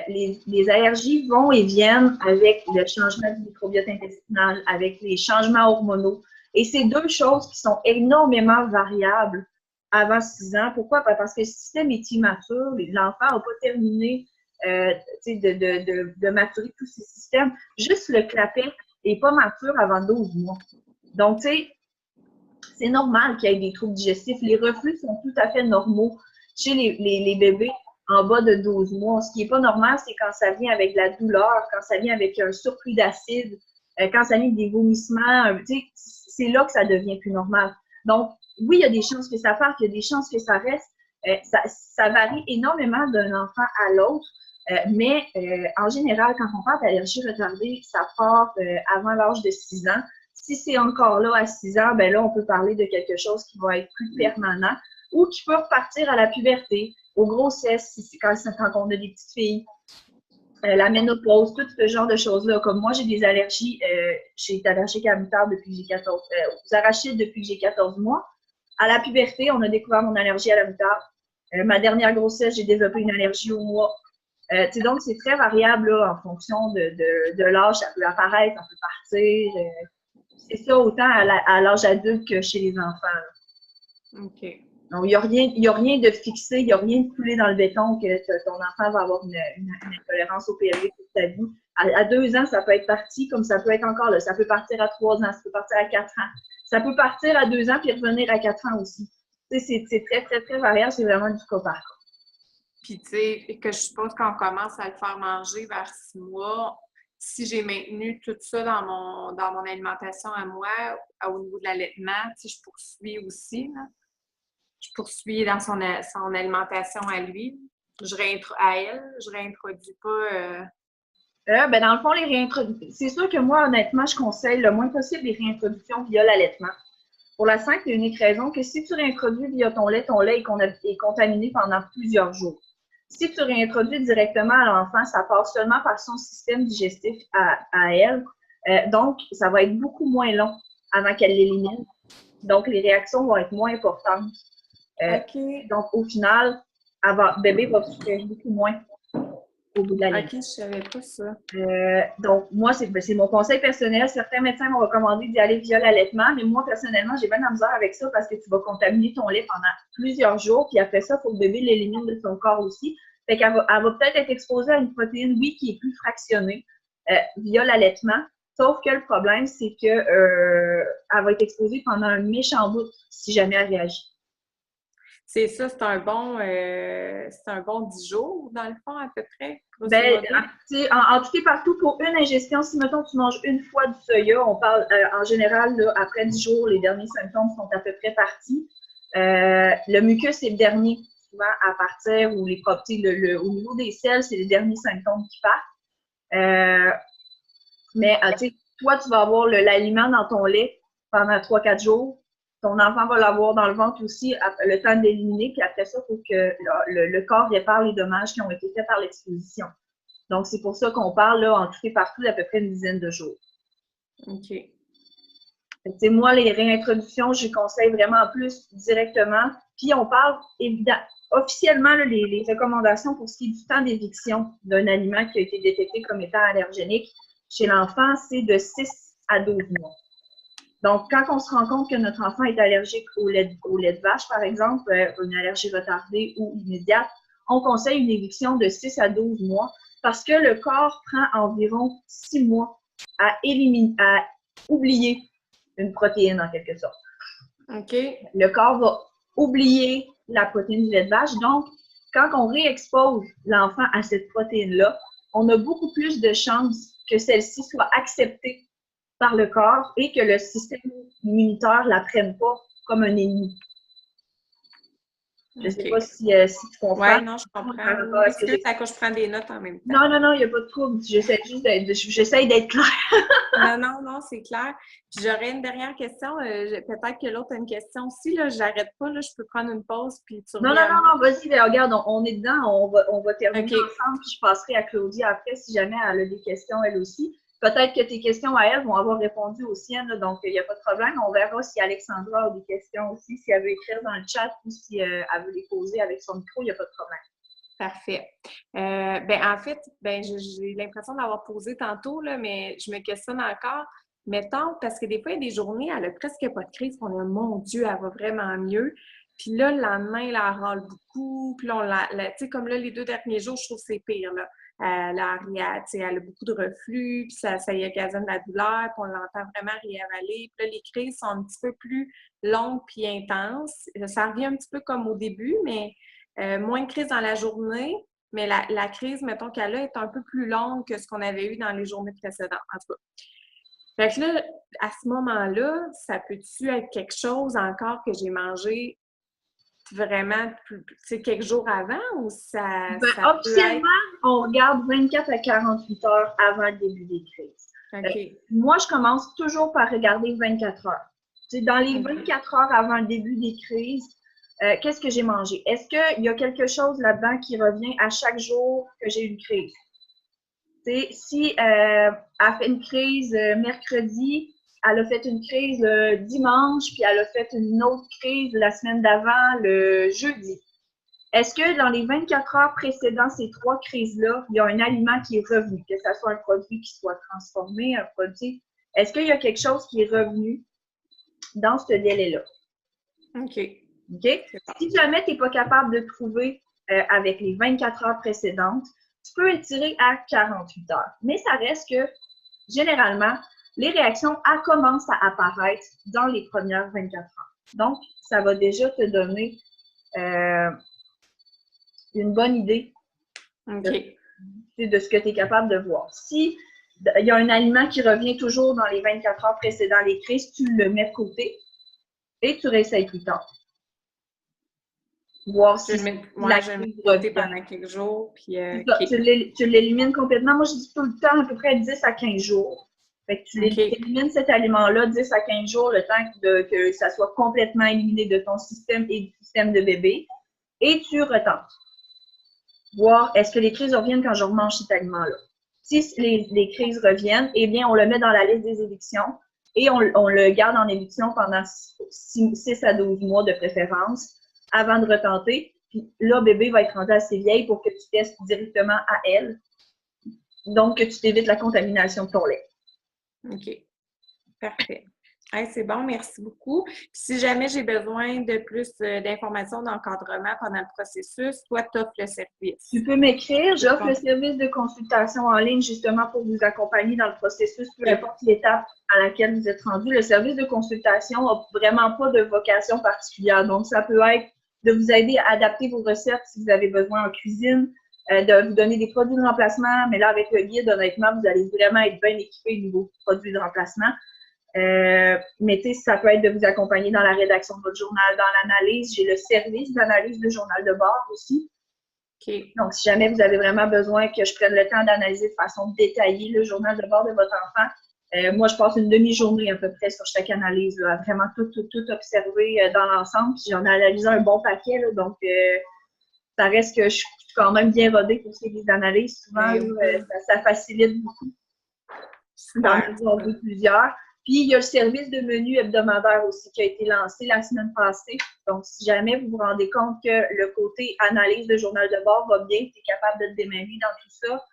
Les allergies vont et viennent avec le changement du microbiote intestinal, avec les changements hormonaux. Et c'est deux choses qui sont énormément variables avant 6 ans. Pourquoi? Parce que le système est immature. L'enfant n'a pas terminé de maturer tous ces systèmes. Juste le clapet n'est pas mature avant 12 mois. Donc, tu sais, c'est normal qu'il y ait des troubles digestifs. Les reflux sont tout à fait normaux chez les bébés en bas de 12 mois. Ce qui n'est pas normal, c'est quand ça vient avec de la douleur, quand ça vient avec un surplus d'acide, quand ça vient avec des vomissements. C'est là que ça devient plus normal. Donc, oui, il y a des chances que ça parte, il y a des chances que ça reste. Ça varie énormément d'un enfant à l'autre. Mais en général, quand on parle d'allergie retardée, ça part avant l'âge de 6 ans. Si c'est encore là à 6 ans, ben là, on peut parler de quelque chose qui va être plus permanent ou qui peut repartir à la puberté, aux grossesses, si c'est quand on a des petites filles, la ménopause, tout ce genre de choses-là. Comme moi, j'ai des allergies, j'ai été allergique à la moutarde depuis que j'ai 14, aux arachides depuis que j'ai 14 mois. À la puberté, on a découvert mon allergie à la moutarde. Ma dernière grossesse, j'ai développé une allergie au mois. Donc, c'est très variable là, en fonction de l'âge. Ça peut apparaître, ça peut partir. C'est ça autant à l'âge adulte que chez les enfants. OK. Donc, il n'y a rien de fixé, il n'y a rien de coulé dans le béton que ton enfant va avoir une intolérance au péril toute sa vie. À 2 ans, ça peut être parti, comme ça peut être encore là. Ça peut partir à 3 ans, ça peut partir à 4 ans. Ça peut partir à 2 ans puis revenir à 4 ans aussi. C'est très, très, très variable. C'est vraiment du cas par cas. Puis, tu sais, que je suppose qu'on commence à le faire manger vers 6 mois, si j'ai maintenu tout ça dans mon alimentation à moi, au niveau de l'allaitement, tu sais, je poursuis aussi, là. Je poursuis dans son alimentation à lui. À elle, je réintroduis pas. Ben dans le fond, c'est sûr que moi, honnêtement, je conseille le moins possible les réintroductions via l'allaitement. Pour la simple et unique raison que si tu réintroduis via ton lait est contaminé pendant plusieurs jours. Si tu réintroduis directement à l'enfant, ça passe seulement par son système digestif à elle. Donc, ça va être beaucoup moins long avant qu'elle l'élimine. Donc, les réactions vont être moins importantes. OK. Donc, au final, bébé va souffrir beaucoup moins au bout de la ligne. OK, je savais pas ça. Donc, moi, c'est mon conseil personnel. Certains médecins m'ont recommandé d'y aller via l'allaitement, mais moi, personnellement, j'ai bien de la misère avec ça parce que tu vas contaminer ton lait pendant plusieurs jours, puis après ça, il faut que le bébé l'élimine de son corps aussi. Fait qu'elle va peut-être être exposée à une protéine, oui, qui est plus fractionnée via l'allaitement. Sauf que le problème, c'est que elle va être exposée pendant un méchant bout si jamais elle réagit. C'est ça, c'est un bon 10 jours, dans le fond, à peu près, grosso Ben, modo. en tout et partout, pour une ingestion, si, mettons, tu manges une fois du soya, on parle en général, là, après 10 jours, les derniers symptômes sont à peu près partis. Le mucus, c'est le dernier, souvent, à partir, ou les propriétés, au niveau des selles, c'est les derniers symptômes qui partent. Mais, tu sais, toi, tu vas avoir l'aliment dans ton lait pendant 3-4 jours. Ton enfant va l'avoir dans le ventre aussi, le temps d'éliminer, puis après ça, il faut que le corps répare les dommages qui ont été faits par l'exposition. Donc, c'est pour ça qu'on parle, là, en tout et partout, d'à peu près une dizaine de jours. OK. Moi, les réintroductions, je conseille vraiment plus directement. Puis, on parle, évidemment, officiellement, là, les recommandations pour ce qui est du temps d'éviction d'un aliment qui a été détecté comme étant allergénique chez l'enfant, c'est de 6 à 12 mois. Donc, quand on se rend compte que notre enfant est allergique au lait de vache, par exemple, une allergie retardée ou immédiate, on conseille une éviction de 6 à 12 mois parce que le corps prend environ 6 mois à oublier une protéine en quelque sorte. OK. Le corps va oublier la protéine du lait de vache. Donc, quand on réexpose l'enfant à cette protéine-là, on a beaucoup plus de chances que celle-ci soit acceptée par le corps et que le système immunitaire ne la prenne pas comme un ennemi. Je ne sais pas si tu comprends. Oui, non, je comprends. Excuse, je prends des notes en même temps. Non, il n'y a pas de trouble. J'essaie juste d'être claire. Non, c'est clair. Puis j'aurais une dernière question. Peut-être que l'autre a une question aussi. Là, j'arrête pas. Là, je peux prendre une pause puis tu reviens. Non, vas-y. Regarde, on est dedans. On va terminer ensemble. Puis je passerai à Claudie après si jamais elle a des questions elle aussi. Peut-être que tes questions à elle vont avoir répondu aux siennes, là, donc il n'y a pas de problème. On verra si Alexandra a des questions aussi, si elle veut écrire dans le chat ou si elle veut les poser avec son micro, il n'y a pas de problème. Parfait. En fait, j'ai l'impression d'avoir posé tantôt, là, mais je me questionne encore. Mettons, parce que des fois, il y a des journées, elle n'a presque pas de crise, on est, mon Dieu, elle va vraiment mieux. Puis là, le lendemain, elle râle beaucoup. Puis là, tu sais, comme là, les 2 derniers jours, je trouve que c'est pire, là. Elle a beaucoup de reflux, puis ça y occasionne de la douleur, puis on l'entend vraiment réavaler. Puis là, les crises sont un petit peu plus longues puis intenses. Ça revient un petit peu comme au début, mais moins de crises dans la journée, mais la crise, mettons qu'elle a, est un peu plus longue que ce qu'on avait eu dans les journées précédentes, en tout cas. Fait que là, à ce moment-là, ça peut-tu être quelque chose encore que j'ai mangé vraiment quelques jours avant ou ça officiellement, on regarde 24 à 48 heures avant le début des crises. OK. Moi, je commence toujours par regarder 24 heures. Dans les 24 heures avant le début des crises, qu'est-ce que j'ai mangé? Est-ce qu'il y a quelque chose là-dedans qui revient à chaque jour que j'ai une crise? Si elle fait une crise mercredi, elle a fait une crise le dimanche, puis elle a fait une autre crise la semaine d'avant, le jeudi. Est-ce que dans les 24 heures précédant ces 3 crises-là, il y a un aliment qui est revenu, que ce soit un produit qui soit transformé, un produit? Est-ce qu'il y a quelque chose qui est revenu dans ce délai-là? OK. OK? Si jamais tu n'es pas capable de trouver avec les 24 heures précédentes, tu peux étirer à 48 heures. Mais ça reste que, généralement, les réactions commencent à apparaître dans les premières 24 heures. Donc, ça va déjà te donner une bonne idée de ce que tu es capable de voir. Si il y a un aliment qui revient toujours dans les 24 heures précédant les crises, tu le mets de côté et tu réessayes plus tard. Voir si je le mets de côté pendant quelques jours. Puis, tu l'élimines complètement. Moi, je dis tout le temps à peu près 10 à 15 jours. Fait que tu élimines cet aliment-là 10 à 15 jours, le temps que ça soit complètement éliminé de ton système et du système de bébé. Et tu retentes. Voir est-ce que les crises reviennent quand je remange cet aliment-là. Si les crises reviennent, eh bien, on le met dans la liste des évictions et on le garde en éviction pendant 6 à 12 mois de préférence avant de retenter. Puis là, bébé va être rendu assez vieille pour que tu testes directement à elle. Donc, que tu t'évites la contamination de ton lait. OK. Parfait. Hey, c'est bon, merci beaucoup. Puis si jamais j'ai besoin de plus d'informations d'encadrement pendant le processus, toi, tu offres le service. Tu peux m'écrire. J'offre le service de consultation en ligne justement pour vous accompagner dans le processus, peu importe l'étape à laquelle vous êtes rendu. Le service de consultation n'a vraiment pas de vocation particulière. Donc, ça peut être de vous aider à adapter vos recettes si vous avez besoin en cuisine, de vous donner des produits de remplacement. Mais là, avec le guide, honnêtement, vous allez vraiment être bien équipé au niveau produits de remplacement. Mais tu sais, ça peut être de vous accompagner dans la rédaction de votre journal, dans l'analyse. J'ai le service d'analyse de journal de bord aussi. Okay. Donc, si jamais vous avez vraiment besoin que je prenne le temps d'analyser de façon détaillée le journal de bord de votre enfant, moi, je passe une demi-journée à peu près sur chaque analyse, là, à vraiment tout observer dans l'ensemble. Puis j'en ai analysé un bon paquet, là, donc ça reste que je suis quand même bien rodée pour ces analyses. Souvent, ça facilite beaucoup d'en avoir plusieurs. Puis, il y a le service de menu hebdomadaire aussi qui a été lancé la semaine passée. Donc, si jamais vous vous rendez compte que le côté analyse de journal de bord va bien, tu es capable de te démêler dans tout ça,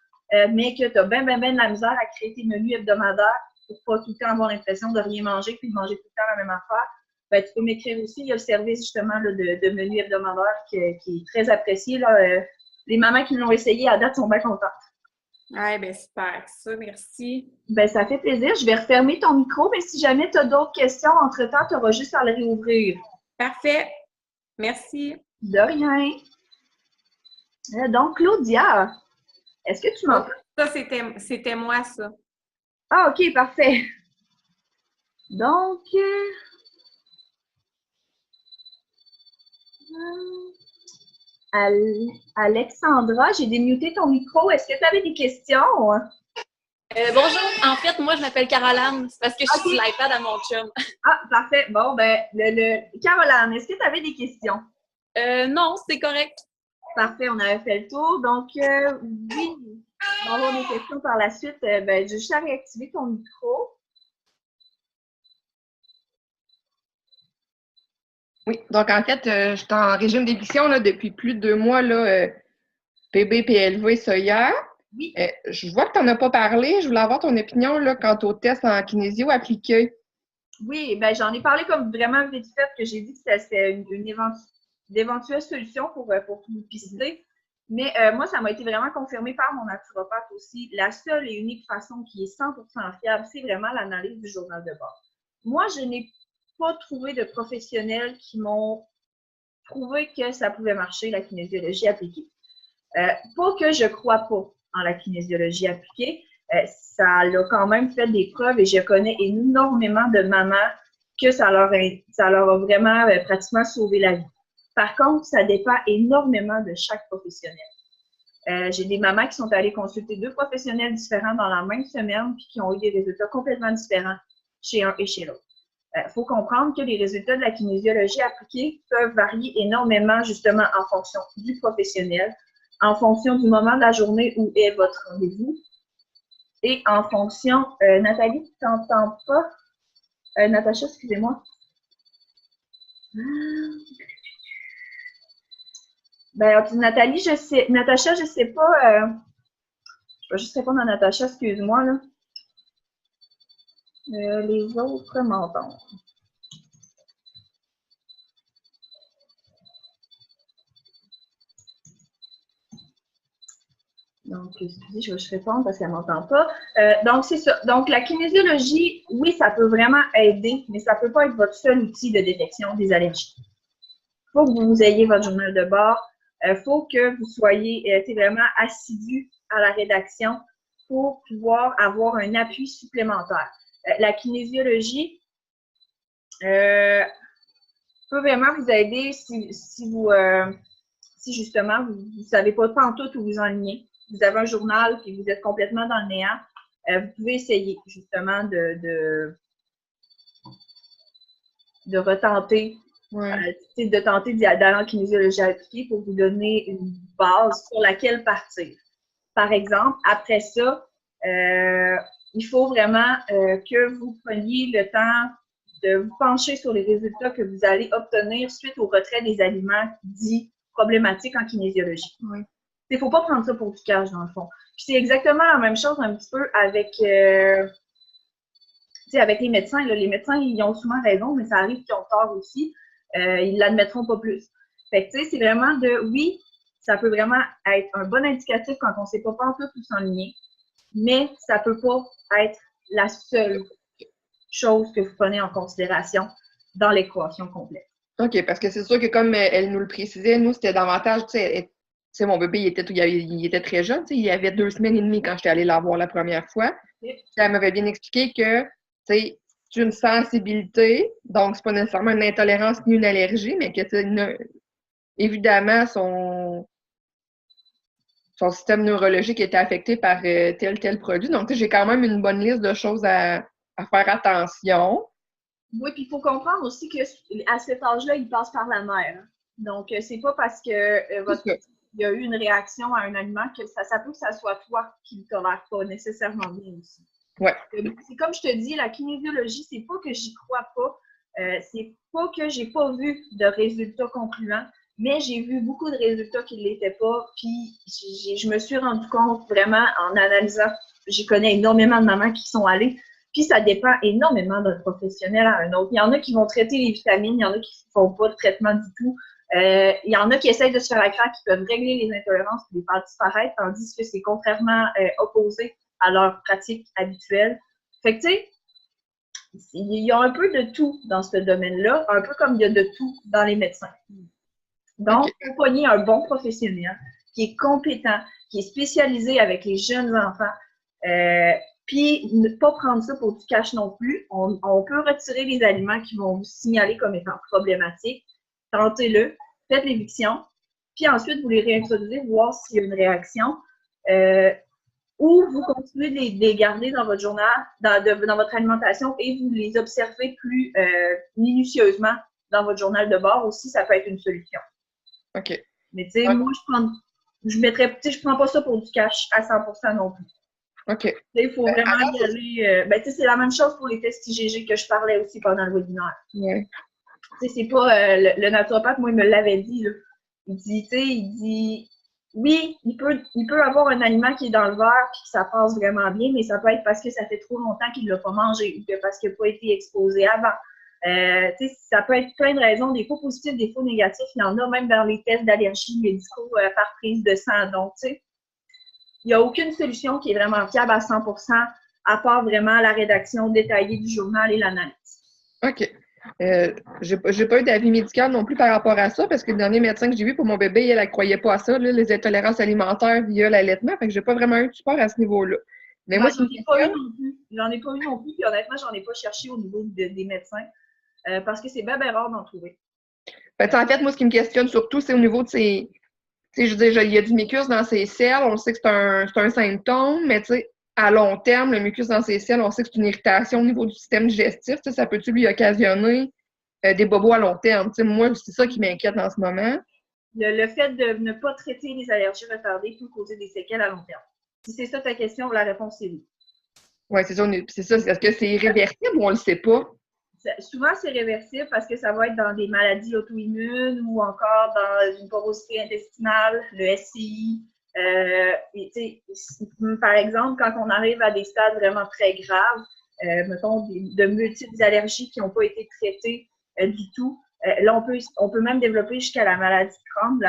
mais que tu as bien de la misère à créer tes menus hebdomadaires pour pas tout le temps avoir l'impression de rien manger puis de manger tout le temps la même affaire, ben, tu peux m'écrire aussi. Il y a le service justement là, de menu hebdomadaire qui est très apprécié. Là. Les mamans qui l'ont essayé à date sont bien contentes. Oui, bien super. Ça, merci. Ben, ça fait plaisir. Je vais refermer ton micro, mais si jamais tu as d'autres questions, entre-temps, tu auras juste à le réouvrir. Parfait. Merci. De rien. Donc, Claudia, est-ce que tu m'entends? Ça, c'était moi, ça. Ah, OK, parfait. Donc, Alexandra, j'ai démuté ton micro. Est-ce que tu avais des questions? Bonjour. En fait, moi, je m'appelle Caroline. C'est parce que je suis sur l'iPad à mon chum. Ah, parfait. Bon, ben, Caroline, est-ce que tu avais des questions? Non, c'est correct. Parfait, on avait fait le tour. Donc, oui, on va avoir des questions par la suite. Ben, j'ai juste à réactiver ton micro. Oui, donc en fait, je suis en régime d'éviction depuis plus de 2 mois, là, bébé PLV Soya. Oui. Je vois que tu n'en as pas parlé. Je voulais avoir ton opinion là, quant au test en kinésio appliqué. Oui, ben j'en ai parlé comme vraiment vite fait que j'ai dit que c'était une éventuelle solution pour tout pister. Mais moi, ça m'a été vraiment confirmé par mon naturopathe aussi. La seule et unique façon qui est 100% fiable, c'est vraiment l'analyse du journal de bord. Moi, je n'ai pas trouvé de professionnels qui m'ont prouvé que ça pouvait marcher, la kinésiologie appliquée. Pas que je crois pas en la kinésiologie appliquée, ça a quand même fait des preuves et je connais énormément de mamans que ça leur a vraiment pratiquement sauvé la vie. Par contre, ça dépend énormément de chaque professionnel. J'ai des mamans qui sont allées consulter 2 professionnels différents dans la même semaine puis qui ont eu des résultats complètement différents chez un et chez l'autre. Il faut comprendre que les résultats de la kinésiologie appliquée peuvent varier énormément justement en fonction du professionnel, en fonction du moment de la journée où est votre rendez-vous et en fonction… Nathalie, tu t'entends pas? Natacha, excusez-moi. Ben, Nathalie, je sais. Natacha, je sais pas. Je vais juste répondre à Natacha, excuse-moi, là. Les autres m'entendent. Donc, excusez, je vais juste répondre parce qu'elle ne m'entend pas. Donc, c'est ça. Donc, la kinésiologie, oui, ça peut vraiment aider, mais ça ne peut pas être votre seul outil de détection des allergies. Il faut que vous ayez votre journal de bord. Il faut que vous soyez vraiment assidu à la rédaction pour pouvoir avoir un appui supplémentaire. La kinésiologie peut vraiment vous aider si justement vous ne savez pas pantoute où vous enlignez. Vous avez un journal et vous êtes complètement dans le néant. Vous pouvez essayer justement de retenter, de tenter d'aller en kinésiologie appliquée pour vous donner une base sur laquelle partir. Par exemple, après ça, il faut vraiment que vous preniez le temps de vous pencher sur les résultats que vous allez obtenir suite au retrait des aliments dits problématiques en kinésiologie. Oui. Il ne faut pas prendre ça pour du cash, dans le fond. Puis c'est exactement la même chose un petit peu avec, avec les médecins. Là. Les médecins, ils ont souvent raison, mais ça arrive qu'ils ont tort aussi. Ils ne l'admettront pas plus. Fait que, c'est vraiment oui, ça peut vraiment être un bon indicatif quand on ne sait pas tout où s'enligner, mais ça ne peut pas être la seule chose que vous prenez en considération dans l'équation complète. OK, parce que c'est sûr que comme elle nous le précisait, nous, c'était davantage, tu sais, mon bébé, il était très jeune, il avait 2 semaines et demie quand j'étais allée la voir la première fois. Elle m'avait bien expliqué que, c'est une sensibilité, donc c'est pas nécessairement une intolérance ni une allergie, mais que, évidemment, son système neurologique était affecté par tel produit. Donc, j'ai quand même une bonne liste de choses à faire attention. Oui, puis il faut comprendre aussi qu'à cet âge-là, il passe par la mère. Donc, c'est pas parce que il y a eu une réaction à un aliment que ça peut que ça soit toi qui ne tolère pas nécessairement bien aussi. Ouais. C'est comme je te dis, la kinésiologie, c'est pas que j'y crois pas, c'est pas que j'ai pas vu de résultats concluants, mais j'ai vu beaucoup de résultats qui ne l'étaient pas, puis je me suis rendu compte vraiment en analysant, j'y connais énormément de mamans qui sont allées, puis ça dépend énormément d'un professionnel à un autre. Il y en a qui vont traiter les vitamines, il y en a qui ne font pas de traitement du tout. Il y en a qui essayent de se faire la craque, qui peuvent régler les intolérances et les faire disparaître, tandis que c'est contrairement opposé à leur pratique habituelle. Fait que, tu sais, il y a un peu de tout dans ce domaine-là, un peu comme il y a de tout dans les médecins. Donc, il faut pogner un bon professionnel qui est compétent, qui est spécialisé avec les jeunes enfants, puis ne pas prendre ça pour du cash non plus. On peut retirer les aliments qui vont vous signaler comme étant problématiques. Tentez-le, faites l'éviction, puis ensuite vous les réintroduisez, voir s'il y a une réaction. Ou vous continuez de les garder dans votre journal, dans votre alimentation et vous les observez plus minutieusement dans votre journal de bord aussi, ça peut être une solution. OK. Mais tu sais, moi, je prends pas ça pour du cash à 100% non plus. OK. Il faut vraiment y aller. C'est la même chose pour les tests IgG que je parlais aussi pendant le webinaire. Ouais. C'est pas le naturopathe, moi, il me l'avait dit. Là. Il dit oui, il peut avoir un aliment qui est dans le verre et que ça passe vraiment bien, mais ça peut être parce que ça fait trop longtemps qu'il ne l'a pas mangé ou que parce qu'il n'a pas été exposé avant. Ça peut être plein de raisons, des faux positifs, des faux négatifs. Il y en a même dans les tests d'allergie médicaux par prise de sang. Donc, tu sais, il n'y a aucune solution qui est vraiment fiable à 100%, à part vraiment la rédaction détaillée du journal et l'analyse. OK. J'ai pas eu d'avis médical non plus par rapport à ça, parce que le dernier médecin que j'ai vu pour mon bébé, elle ne croyait pas à ça, là, les intolérances alimentaires via l'allaitement, fait que j'ai pas vraiment eu de support à ce niveau-là. Mais moi, j'en ai pas eu non plus. J'en ai pas eu non plus, puis honnêtement, j'en ai pas cherché au niveau des médecins, parce que c'est bien rare d'en trouver. En fait, moi, ce qui me questionne surtout, c'est au niveau de ces... Tu sais, je veux dire, il y a du mucus dans ses selles, on sait que c'est un symptôme, mais tu sais, à long terme, le mucus dans ses selles, on sait que c'est une irritation au niveau du système digestif. Tu sais, ça peut-tu lui occasionner des bobos à long terme? Tu sais, moi, c'est ça qui m'inquiète en ce moment. Le fait de ne pas traiter les allergies retardées peut causer des séquelles à long terme. Si c'est ça ta question, la réponse est oui. Oui, c'est ça. Est-ce que c'est irréversible ou on le sait pas? Souvent, c'est réversible parce que ça va être dans des maladies auto-immunes ou encore dans une porosité intestinale, le SCI. Par exemple, quand on arrive à des stades vraiment très graves, mettons de multiples allergies qui n'ont pas été traitées du tout, là, on peut même développer jusqu'à la maladie de Crohn.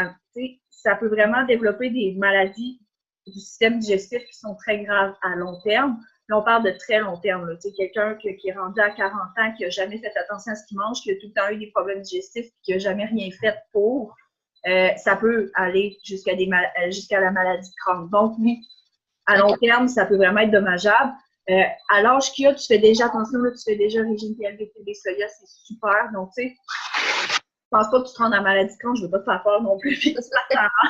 Ça peut vraiment développer des maladies du système digestif qui sont très graves à long terme. Là, on parle de très long terme. Quelqu'un qui est rendu à 40 ans, qui n'a jamais fait attention à ce qu'il mange, qui a tout le temps eu des problèmes digestifs, qui n'a jamais rien fait pour, ça peut aller jusqu'à la maladie de Crohn. Donc, oui, à long terme, ça peut vraiment être dommageable. À l'âge qu'il y a, tu fais déjà attention, là, tu fais déjà régime PLV-TB soya, c'est super. Donc, tu sais, je pense pas que tu te rendes à la maladie de Crohn, je veux pas te faire peur non plus, puis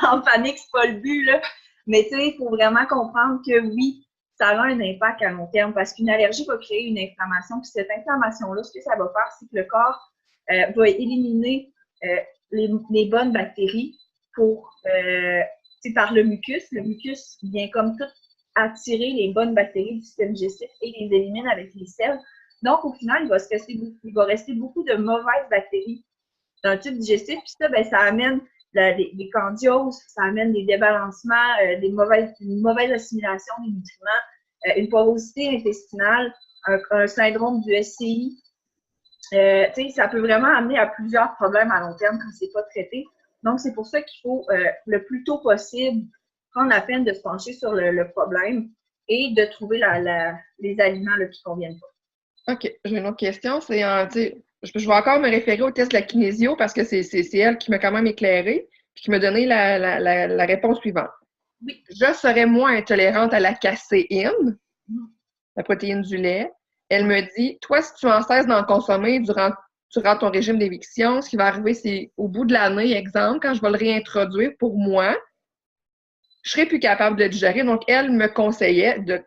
en panique, c'est pas le but, là. Mais tu sais, il faut vraiment comprendre que oui, ça a un impact à long terme parce qu'une allergie va créer une inflammation. Puis cette inflammation-là, ce que ça va faire, c'est que le corps va éliminer les bonnes bactéries par le mucus. Le mucus vient comme tout attirer les bonnes bactéries du système digestif et les élimine avec les selles. Donc, au final, il va rester beaucoup de mauvaises bactéries dans le tube digestif. Puis ça, ben, ça amène des candioses, ça amène des débalancements, une mauvaise assimilation des nutriments, une porosité intestinale, un syndrome du SCI. Ça peut vraiment amener à plusieurs problèmes à long terme quand c'est pas traité. Donc, c'est pour ça qu'il faut le plus tôt possible prendre la peine de se pencher sur le problème et de trouver les aliments là, qui conviennent pas. OK. J'ai une autre question. Je vais encore me référer au test de la kinésio parce que c'est elle qui m'a quand même éclairée et qui m'a donné la réponse suivante. Oui. Je serais moins intolérante à la caséine, la protéine du lait. Elle me dit, toi, si tu en cesses d'en consommer durant ton régime d'éviction, ce qui va arriver, c'est au bout de l'année, exemple, quand je vais le réintroduire pour moi, je serai plus capable de le digérer. Donc, elle me conseillait de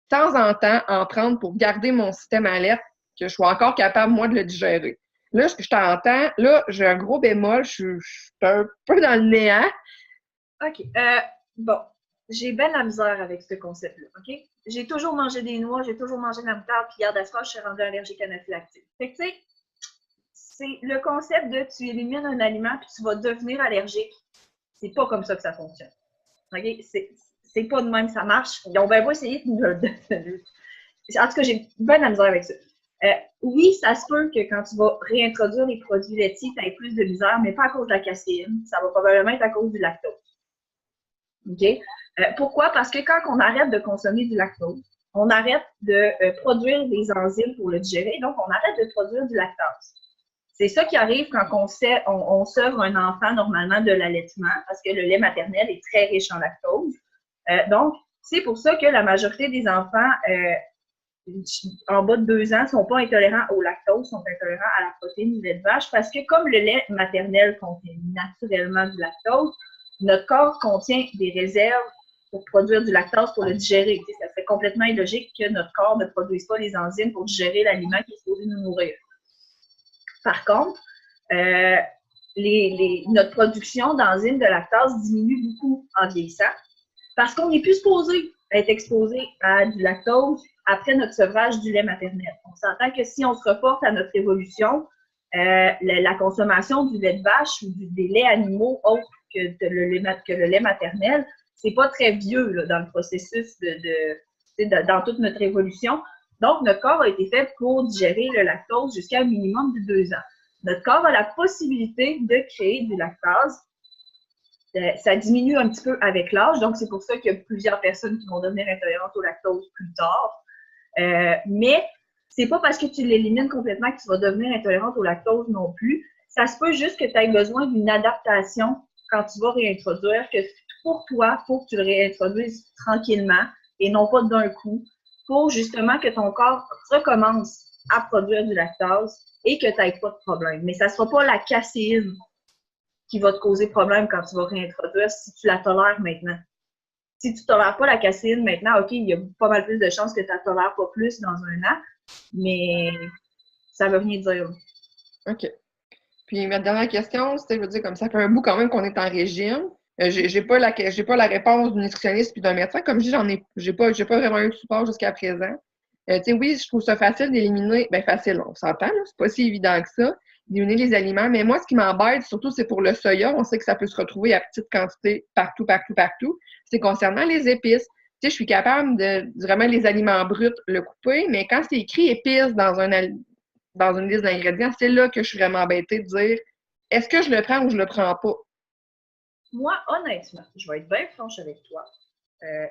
temps en temps en prendre pour garder mon système alerte, que je sois encore capable, moi, de le digérer. Là, je t'entends. Là, j'ai un gros bémol. Je suis un peu dans le néant. OK. Bon, j'ai bien la misère avec ce concept-là, OK? J'ai toujours mangé des noix, j'ai toujours mangé de la moutarde, puis hier d'asseoir, je suis rendue allergique anaphylactique. Fait que, tu sais, c'est le concept de tu élimines un aliment puis tu vas devenir allergique. C'est pas comme ça que ça fonctionne. OK? C'est pas de même que ça marche. Ils ont bien beau essayer de nous le donner. En tout cas, j'ai bien la misère avec ça. Oui, ça se peut que quand tu vas réintroduire les produits laitiers, tu aies plus de misère, mais pas à cause de la caséine. Ça va probablement être à cause du lactose. OK? Pourquoi? Parce que quand on arrête de consommer du lactose, on arrête de produire des enzymes pour le digérer, donc on arrête de produire du lactase. C'est ça qui arrive quand on sevre un enfant normalement de l'allaitement, parce que le lait maternel est très riche en lactose. Donc, c'est pour ça que la majorité des enfants en bas de 2 ans ne sont pas intolérants au lactose, sont intolérants à la protéine du lait de vache, parce que comme le lait maternel contient naturellement du lactose, notre corps contient des réserves pour produire du lactose pour le digérer. Tu sais, ça serait complètement illogique que notre corps ne produise pas les enzymes pour digérer l'aliment qui est supposé nous nourrir. Par contre, notre production d'enzymes de lactase diminue beaucoup en vieillissant parce qu'on n'est plus supposé être exposé à du lactose après notre sevrage du lait maternel. On s'entend que si on se reporte à notre évolution, la consommation du lait de vache ou des laits animaux autres que le lait maternel, c'est pas très vieux là, dans le processus dans toute notre évolution. Donc, notre corps a été fait pour digérer le lactose jusqu'à un minimum de 2 ans. Notre corps a la possibilité de créer du lactase. Ça diminue un petit peu avec l'âge, donc c'est pour ça qu'il y a plusieurs personnes qui vont devenir intolérantes au lactose plus tard. Mais c'est pas parce que tu l'élimines complètement que tu vas devenir intolérante au lactose non plus. Ça se peut juste que tu aies besoin d'une adaptation quand tu vas réintroduire, que pour toi, il faut que tu le réintroduises tranquillement et non pas d'un coup, pour justement que ton corps recommence à produire du lactase et que tu n'aies pas de problème. Mais ça ne sera pas la caséine qui va te causer problème quand tu vas réintroduire si tu la tolères maintenant. Si tu ne tolères pas la caséine maintenant, OK, il y a pas mal plus de chances que tu la tolères pas plus dans un an, mais ça veut rien dire. OK. Puis ma dernière question, c'était, je veux dire, comme ça fait un bout quand même qu'on est en régime. J'ai pas la réponse du nutritionniste puis d'un médecin. Comme je dis, j'ai pas vraiment eu de support jusqu'à présent. Tu sais, oui, je trouve ça facile d'éliminer, ben facile, on s'entend, là, c'est pas si évident que ça, d'éliminer les aliments. Mais moi, ce qui m'embête, surtout, c'est pour le soya. On sait que ça peut se retrouver à petite quantité partout. C'est concernant les épices. Tu sais, je suis capable de vraiment les aliments bruts, le couper, mais quand c'est écrit épices dans une liste d'ingrédients, c'est là que je suis vraiment embêtée de dire est-ce que je le prends ou je le prends pas? Moi, honnêtement, je vais être bien franche avec toi.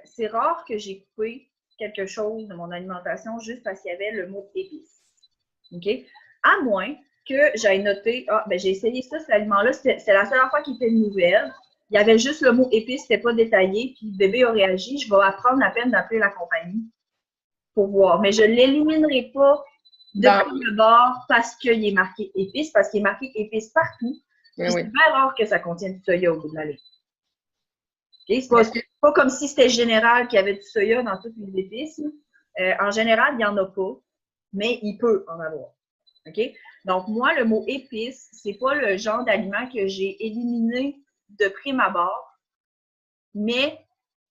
C'est rare que j'ai coupé quelque chose de mon alimentation juste parce qu'il y avait le mot épices. OK? À moins que j'aille noter, j'ai essayé ça, cet aliment-là, c'est la seule fois qu'il était nouvelle. Il y avait juste le mot épices, c'était pas détaillé, puis le bébé a réagi. Je vais prendre la peine d'appeler la compagnie pour voir. Mais je ne l'éliminerai pas de prime abord parce qu'il est marqué épices, parce qu'il est marqué épices partout. Oui. C'est bien rare que ça contienne du soya au bout de la ligne. Okay? C'est pas comme si c'était général qu'il y avait du soya dans toutes les épices. En général, il n'y en a pas, mais il peut en avoir. Okay? Donc, moi, le mot épices, c'est pas le genre d'aliment que j'ai éliminé de prime abord, mais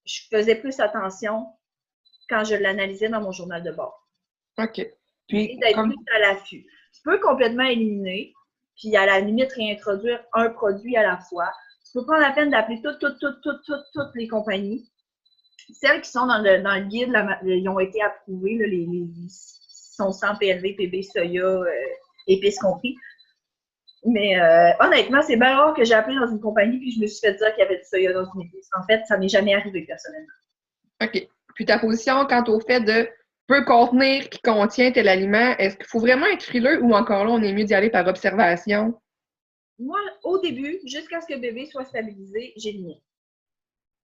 je faisais plus attention quand je l'analysais dans mon journal de bord. OK. Puis, d'être plus à l'affût. Tu peux complètement éliminer, puis à la limite réintroduire un produit à la fois. Tu peux prendre la peine d'appeler toutes les compagnies. Celles qui sont dans le guide, ils ont été approuvées, là, les sont sans PLV, PB, soya, épices compris. Mais honnêtement, c'est bien rare que j'ai appelé dans une compagnie puis je me suis fait dire qu'il y avait du soya dans une épice. En fait, ça m'est jamais arrivé personnellement. OK. Puis ta position quant au fait de peut contenir qui contient tel aliment, est-ce qu'il faut vraiment être frileux ou encore là, on est mieux d'y aller par observation? Moi, au début, jusqu'à ce que bébé soit stabilisé, j'ai lié.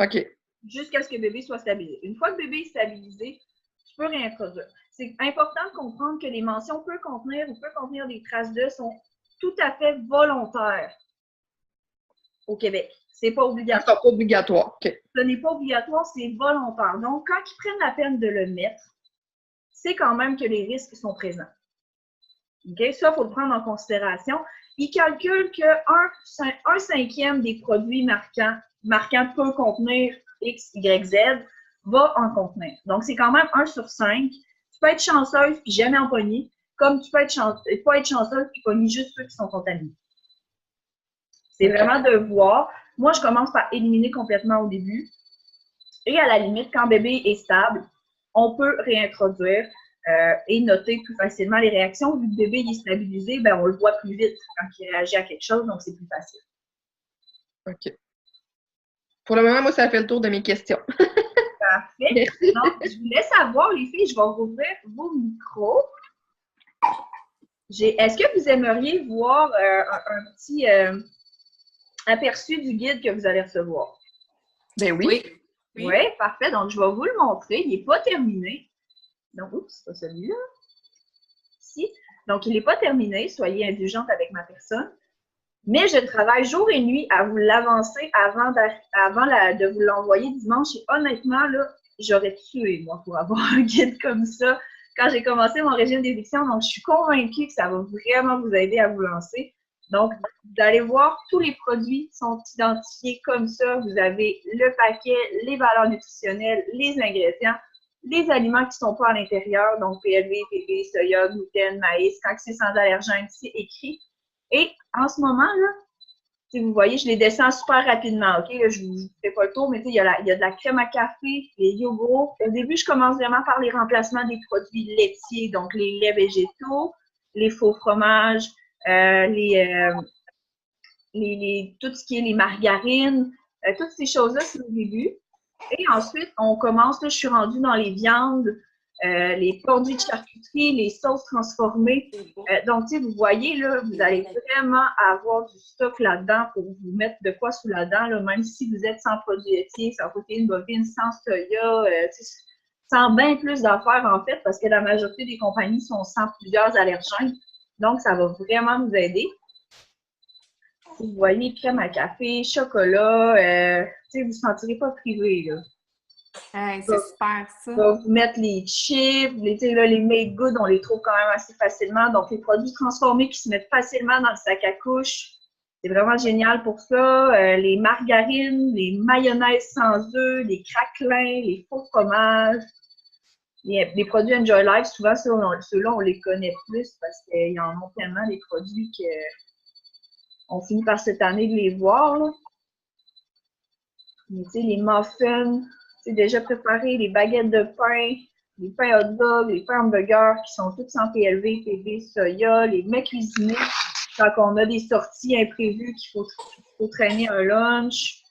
OK. Jusqu'à ce que bébé soit stabilisé. Une fois que bébé est stabilisé, tu peux réintroduire. C'est important de comprendre que les mentions peut contenir ou peut contenir des traces de sont tout à fait volontaires au Québec. C'est pas obligatoire. C'est pas obligatoire. OK. Ce n'est pas obligatoire, c'est volontaire. Donc, quand ils prennent la peine de le mettre, c'est quand même que les risques sont présents. Okay? Ça, il faut le prendre en considération. Ils calculent qu'un cinquième des produits marquants peut contenir X, Y, Z, va en contenir. Donc, c'est quand même 1 sur 5. Tu peux être chanceuse puis jamais en pogner, comme tu peux être chanceuse puis pogner juste ceux qui sont contaminés. C'est vraiment de voir. Moi, je commence par éliminer complètement au début. Et à la limite, quand bébé est stable, on peut réintroduire et noter plus facilement les réactions. Vu que le bébé est stabilisé, ben, on le voit plus vite quand il réagit à quelque chose, donc c'est plus facile. OK. Pour le moment, moi, ça fait le tour de mes questions. Parfait. Merci. Donc, je voulais savoir, les filles, je vais rouvrir vos micros. Est-ce que vous aimeriez voir un petit aperçu du guide que vous allez recevoir? Ben oui. Oui, parfait. Donc, je vais vous le montrer. Il n'est pas terminé. Donc, oups, c'est pas celui-là. Ici. Donc, il n'est pas terminé. Soyez indulgente avec ma personne. Mais je travaille jour et nuit à vous l'avancer avant de vous l'envoyer dimanche. Et honnêtement, là, j'aurais tué, moi, pour avoir un guide comme ça quand j'ai commencé mon régime d'éviction. Donc, je suis convaincue que ça va vraiment vous aider à vous lancer. Donc, d'aller voir, tous les produits sont identifiés comme ça. Vous avez le paquet, les valeurs nutritionnelles, les ingrédients, les aliments qui ne sont pas à l'intérieur, donc PLV, PP, soya, gluten, maïs. Quand c'est sans allergène, c'est écrit. Et en ce moment, là, si vous voyez, je les descends super rapidement, OK? Là, je ne vous fais pas le tour, mais il y a de la crème à café, les yogourts. Au début, je commence vraiment par les remplacements des produits laitiers, donc les laits végétaux, les faux fromages, tout ce qui est les margarines, toutes ces choses-là, c'est au début. Et ensuite, on commence, là, je suis rendue dans les viandes, les produits de charcuterie, les sauces transformées. Donc, tu sais, vous voyez, là, vous allez vraiment avoir du stock là-dedans pour vous mettre de quoi sous la dent, là, même si vous êtes sans produits laitiers, sans protéines bovines, sans soya, sans bien plus d'affaires, en fait, parce que la majorité des compagnies sont sans plusieurs allergènes. Donc, ça va vraiment vous aider. Vous voyez, crème à café, chocolat, vous ne vous sentirez pas privé, là. C'est super, ça. On va vous mettre les chips, les made good, on les trouve quand même assez facilement. Donc, les produits transformés qui se mettent facilement dans le sac à couche, c'est vraiment génial pour ça. Les margarines, les mayonnaises sans œufs, les craquelins, les faux fromages. Les produits Enjoy Life, souvent, ceux-là, on les connaît plus parce qu'ils en ont tellement, les produits qu'on finit par cette année de les voir, là. Mais, les muffins, déjà préparés, les baguettes de pain, les pains hot dog, les pains hamburgers qui sont tous sans PLV, PV, soya, les mets cuisinés quand on a des sorties imprévues qu'il faut traîner un lunch.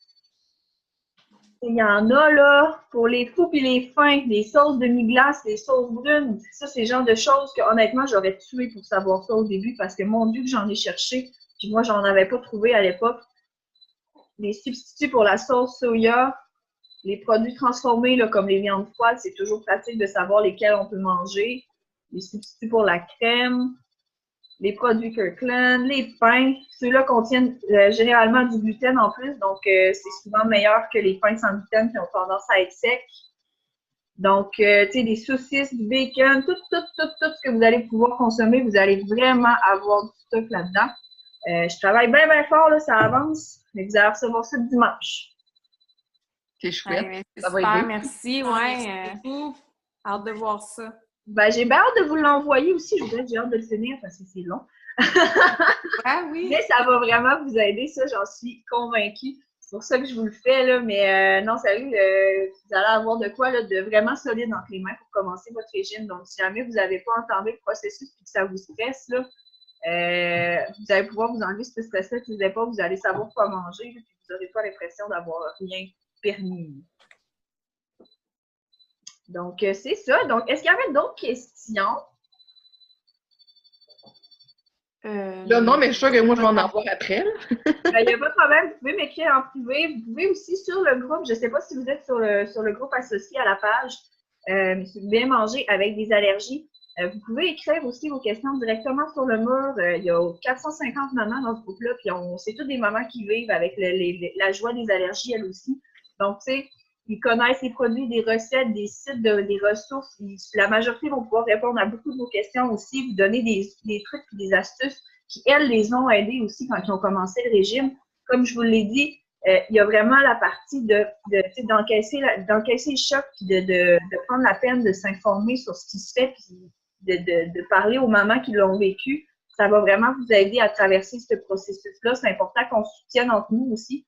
Il y en a, là, pour les fous et les fins, les sauces demi-glace, les sauces brunes. Ça, c'est le genre de choses que, honnêtement, j'aurais tué pour savoir ça au début parce que, mon Dieu, que j'en ai cherché. Puis moi, j'en avais pas trouvé à l'époque. Les substituts pour la sauce soya, les produits transformés, là, comme les viandes froides, c'est toujours pratique de savoir lesquels on peut manger. Les substituts pour la crème, les produits Kirkland, les pains. Ceux-là contiennent généralement du gluten en plus, donc c'est souvent meilleur que les pains sans gluten qui ont tendance à être secs. Donc, des saucisses, du bacon, tout ce que vous allez pouvoir consommer, vous allez vraiment avoir du stock là-dedans. Je travaille bien, bien fort, là, ça avance, mais vous allez recevoir ça dimanche. C'est chouette. Ouais, ça super, va aider. merci. Hâte de voir ça. Ben, j'ai bien hâte de vous l'envoyer aussi. J'ai hâte de le finir parce que c'est long. Oui. Mais ça va vraiment vous aider, ça, j'en suis convaincue. C'est pour ça que je vous le fais, là. Mais non, sérieux, vous allez avoir de quoi là, de vraiment solide entre les mains pour commencer votre régime. Donc, si jamais vous n'avez pas entamé le processus et que ça vous stresse, là, vous allez pouvoir vous enlever ce stress-là qui vous n'avez pas. Vous allez savoir quoi manger, puis vous n'aurez pas l'impression d'avoir rien permis. Donc, c'est ça. Donc, est-ce qu'il y avait d'autres questions? Là, non, mais je suis sûre que moi, je vais en avoir après. Il n'y a pas de problème. Vous pouvez m'écrire en privé. Vous pouvez aussi sur le groupe. Je ne sais pas si vous êtes sur le groupe associé à la page. Si vous voulez manger avec des allergies, vous pouvez écrire aussi vos questions directement sur le mur. Il y a 450 mamans dans ce groupe-là. Puis, c'est toutes des mamans qui vivent avec la joie des allergies, elles aussi. Donc, tu sais, ils connaissent les produits, des recettes, des sites, des ressources. La majorité vont pouvoir répondre à beaucoup de vos questions aussi, vous donner des trucs et des astuces qui, elles, les ont aidés aussi quand ils ont commencé le régime. Comme je vous l'ai dit, il y a vraiment la partie d'encaisser le choc puis de prendre la peine de s'informer sur ce qui se fait puis de parler aux mamans qui l'ont vécu. Ça va vraiment vous aider à traverser ce processus-là. C'est important qu'on se soutienne entre nous aussi.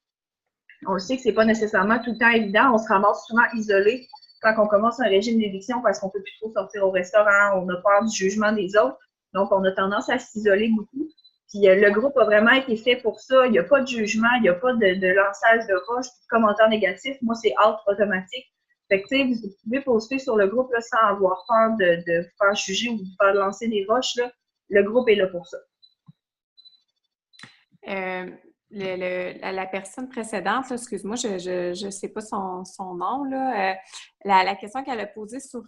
On le sait que c'est pas nécessairement tout le temps évident. On se ramasse souvent isolé quand on commence un régime d'éviction parce qu'on peut plus trop sortir au restaurant, on a peur du jugement des autres. Donc, on a tendance à s'isoler beaucoup. Puis, le groupe a vraiment été fait pour ça. Il n'y a pas de jugement, il n'y a pas de lançage de roches, de commentaires négatifs. Moi, c'est out automatique. Fait que, tu sais, vous pouvez poster sur le groupe là, sans avoir peur de vous faire juger ou de vous faire lancer des roches. Là. Le groupe est là pour ça. La personne précédente, excuse-moi, je ne sais pas son nom, là, la question qu'elle a posée sur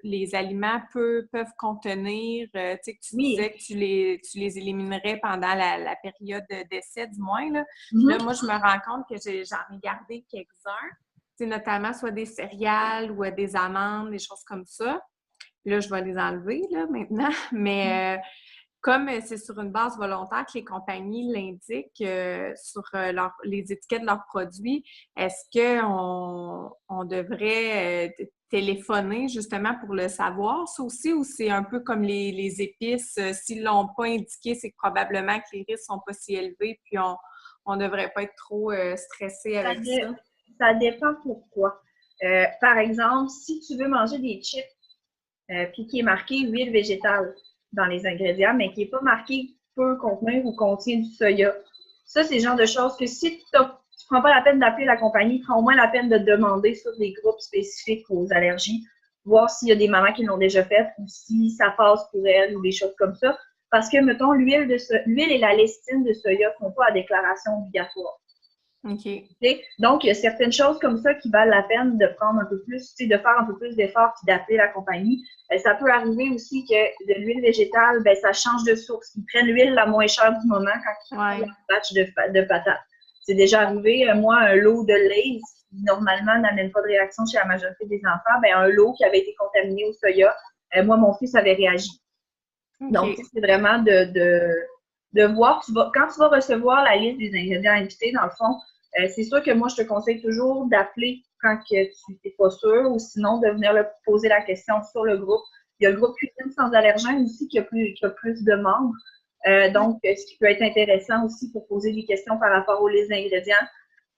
les aliments peuvent contenir, tu sais, que tu disais que tu les éliminerais pendant la période d'essai, du moins. Là. Là, moi, je me rends compte que j'en ai gardé quelques-uns, notamment soit des céréales ou des amandes, des choses comme ça. Là, je vais les enlever là, maintenant, mais... Comme c'est sur une base volontaire que les compagnies l'indiquent sur les étiquettes de leurs produits, est-ce qu'on devrait téléphoner justement pour le savoir, ça aussi, ou c'est un peu comme les épices, s'ils ne l'ont pas indiqué, c'est que probablement que les risques ne sont pas si élevés, puis on ne devrait pas être trop stressé avec ça? Ça dépend pourquoi. Par exemple, si tu veux manger des chips, puis qui est marqué huile végétale dans les ingrédients, mais qui n'est pas marqué peut contenir ou contient du soya. Ça, c'est le genre de choses que si tu ne prends pas la peine d'appeler la compagnie, prends au moins la peine de demander sur des groupes spécifiques aux allergies, voir s'il y a des mamans qui l'ont déjà fait ou si ça passe pour elles ou des choses comme ça. Parce que, mettons, l'huile et la lestine de soya ne font pas à déclaration obligatoire. OK. Donc, il y a certaines choses comme ça qui valent la peine de prendre un peu plus, de faire un peu plus d'efforts puis d'appeler la compagnie. Ça peut arriver aussi que de l'huile végétale, ben, ça change de source. Ils prennent l'huile la moins chère du moment quand ils font un batch de patates. C'est déjà arrivé, moi, un lot de Lay's, qui normalement n'amène pas de réaction chez la majorité des enfants, ben, un lot qui avait été contaminé au soya, moi, mon fils avait réagi. Okay. Donc, c'est vraiment de voir, quand tu vas recevoir la liste des ingrédients invités, dans le fond, c'est sûr que moi, je te conseille toujours d'appeler quand tu n'es pas sûr ou sinon de venir leur poser la question sur le groupe. Il y a le groupe Cuisine sans allergènes aussi qui a plus de membres. Donc, ce qui peut être intéressant aussi pour poser des questions par rapport aux listes d'ingrédients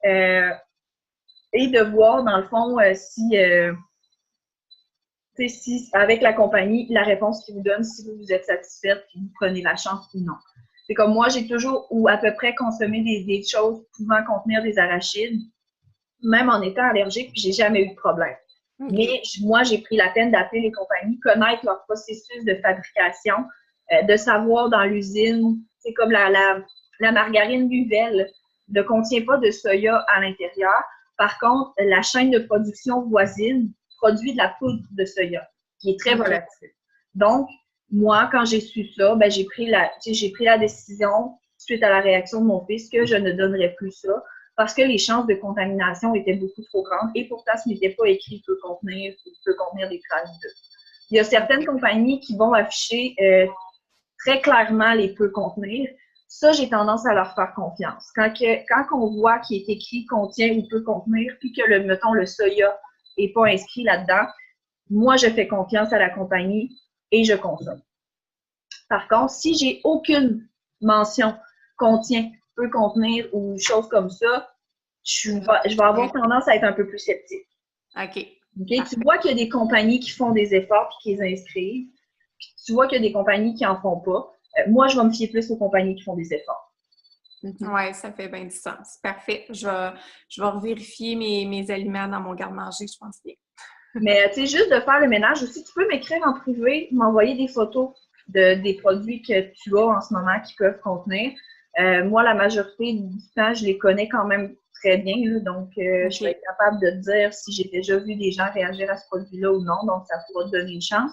et de voir, dans le fond, si avec la compagnie, la réponse qu'ils vous donnent, si vous êtes satisfaite, puis vous prenez la chance ou non. C'est comme moi, j'ai toujours ou à peu près consommé des choses pouvant contenir des arachides, même en étant allergique, puis j'ai jamais eu de problème. Okay. Mais moi, j'ai pris la peine d'appeler les compagnies, connaître leur processus de fabrication, de savoir dans l'usine, c'est comme la margarine Luvel ne contient pas de soya à l'intérieur. Par contre, la chaîne de production voisine produit de la poudre de soya, qui est très volatile. Donc, moi, quand j'ai su ça, ben, j'ai pris la décision, suite à la réaction de mon fils, que je ne donnerais plus ça, parce que les chances de contamination étaient beaucoup trop grandes, et pourtant, ce n'était pas écrit peut contenir des traces de. Il y a certaines compagnies qui vont afficher très clairement les peut contenir. Ça, j'ai tendance à leur faire confiance. Quand on voit qu'il est écrit contient ou peut contenir, puis que, mettons, le soya n'est pas inscrit là-dedans, moi, je fais confiance à la compagnie et je consomme. Par contre, si j'ai aucune mention contient, peut contenir ou chose comme ça, je vais avoir tendance à être un peu plus sceptique. OK. Tu vois qu'il y a des compagnies qui font des efforts et qui les inscrivent. Puis tu vois qu'il y a des compagnies qui n'en font pas. Moi, je vais me fier plus aux compagnies qui font des efforts. Oui, ça fait bien du sens. Parfait. Je vais revérifier mes aliments dans mon garde-manger, je pense bien. Mais tu sais, juste de faire le ménage aussi, tu peux m'écrire en privé, m'envoyer des photos des produits que tu as en ce moment qui peuvent contenir. Moi, la majorité du temps, je les connais quand même très bien, là, donc je vais être capable de te dire si j'ai déjà vu des gens réagir à ce produit-là ou non, donc ça pourra te donner une chance.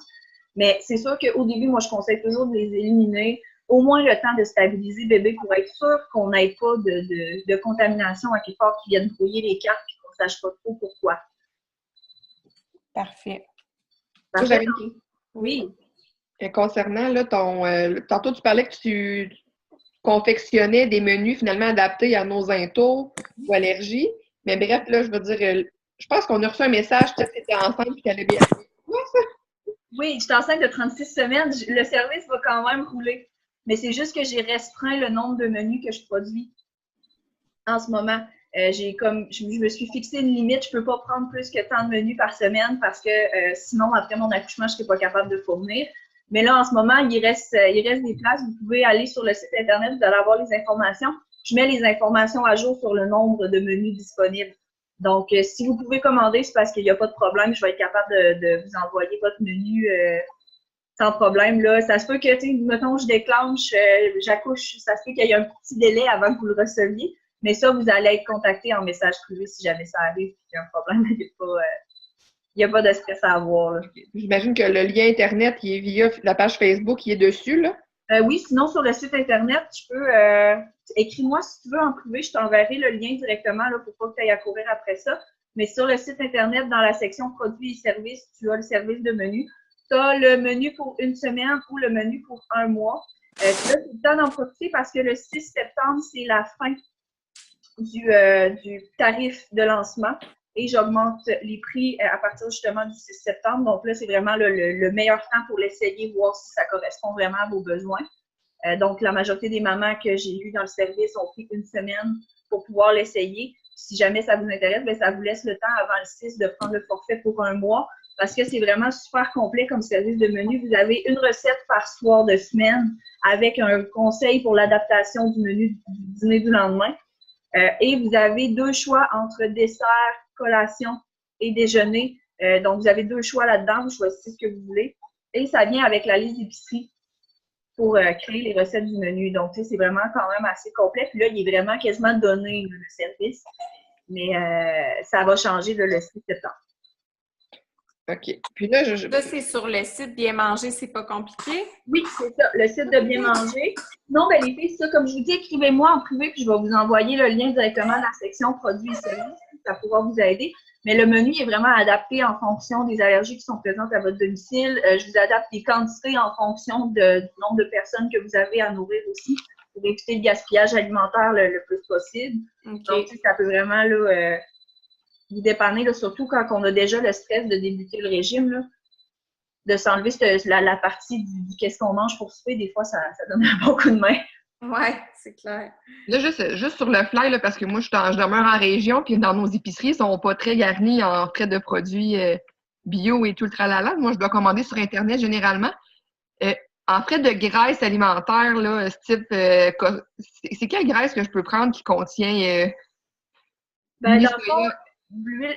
Mais c'est sûr qu'au début, moi, je conseille toujours de les éliminer, au moins le temps de stabiliser bébé pour être sûr qu'on n'ait pas de contamination à quelque part qui vienne brouiller les cartes et qu'on ne sache pas trop pourquoi. Parfait. Oui. Concernant, là, tantôt, tu parlais que tu confectionnais des menus finalement adaptés à nos intos ou allergies. Mais bref, là, je veux dire, je pense qu'on a reçu un message que tu étais enceinte et qu'elle allait bien. Oui, je suis enceinte de 36 semaines. Le service va quand même rouler. Mais c'est juste que j'ai restreint le nombre de menus que je produis en ce moment. Je me suis fixé une limite. Je ne peux pas prendre plus que tant de menus par semaine parce que sinon, après mon accouchement, je ne serais pas capable de fournir. Mais là, en ce moment, il reste des places. Vous pouvez aller sur le site Internet, vous allez avoir les informations. Je mets les informations à jour sur le nombre de menus disponibles. Donc, si vous pouvez commander, c'est parce qu'il n'y a pas de problème. Je vais être capable de vous envoyer votre menu sans problème. Là, ça se peut que, mettons, je déclenche, j'accouche, ça se peut qu'il y ait un petit délai avant que vous le receviez. Mais ça, vous allez être contacté en message privé si jamais ça arrive et qu'il y a un problème. Il n'y a pas de stress à avoir. Là. J'imagine que le lien Internet, il est via la page Facebook qui est dessus, là? Oui, sinon, sur le site Internet, tu peux... écris-moi si tu veux en privé, je t'enverrai le lien directement là, pour pas que tu ailles à courir après ça. Mais sur le site Internet, dans la section produits et services, tu as le service de menu. Tu as le menu pour une semaine ou le menu pour un mois. Là, c'est le temps d'en profiter parce que le 6 septembre, c'est la fin du tarif de lancement. Et j'augmente les prix à partir justement du 6 septembre. Donc là, c'est vraiment le meilleur temps pour l'essayer, voir si ça correspond vraiment à vos besoins. Donc, la majorité des mamans que j'ai eues dans le service ont pris une semaine pour pouvoir l'essayer. Si jamais ça vous intéresse, bien, ça vous laisse le temps avant le 6 de prendre le forfait pour un mois parce que c'est vraiment super complet comme service de menu. Vous avez une recette par soir de semaine avec un conseil pour l'adaptation du menu du dîner du lendemain. Et vous avez 2 choix entre dessert, collation et déjeuner. Donc, vous avez 2 choix là-dedans. Vous choisissez ce que vous voulez. Et ça vient avec la liste d'épicerie pour créer les recettes du menu. Donc, tu sais, c'est vraiment quand même assez complet. Puis là, il est vraiment quasiment donné, le service. Mais ça va changer le 6 septembre. OK. Puis là, Ça, c'est sur le site Bien Manger, c'est pas compliqué? Oui, c'est ça, le site de Bien Manger. Non, ben les filles, c'est ça, comme je vous dis, écrivez-moi en privé, puis je vais vous envoyer le lien directement dans la section produits et services. Ça pourra vous aider. Mais le menu est vraiment adapté en fonction des allergies qui sont présentes à votre domicile. Je vous adapte les quantités en fonction du nombre de personnes que vous avez à nourrir aussi, pour éviter le gaspillage alimentaire le plus possible. OK. Donc, ça peut vraiment là, vous dépanner, là, surtout quand on a déjà le stress de débuter le régime, là, de s'enlever la partie du qu'est-ce qu'on mange pour souper. Des fois, ça donne un bon coup de main. Ouais, c'est clair. Là, juste sur le fly, là, parce que moi, je demeure en région, puis dans nos épiceries, ils sont pas très garnis en frais de produits bio et tout le tralala. Moi, je dois commander sur Internet généralement. En frais de graisse alimentaire, là, type, c'est quelle graisse que je peux prendre qui contient Ben, dans le fond,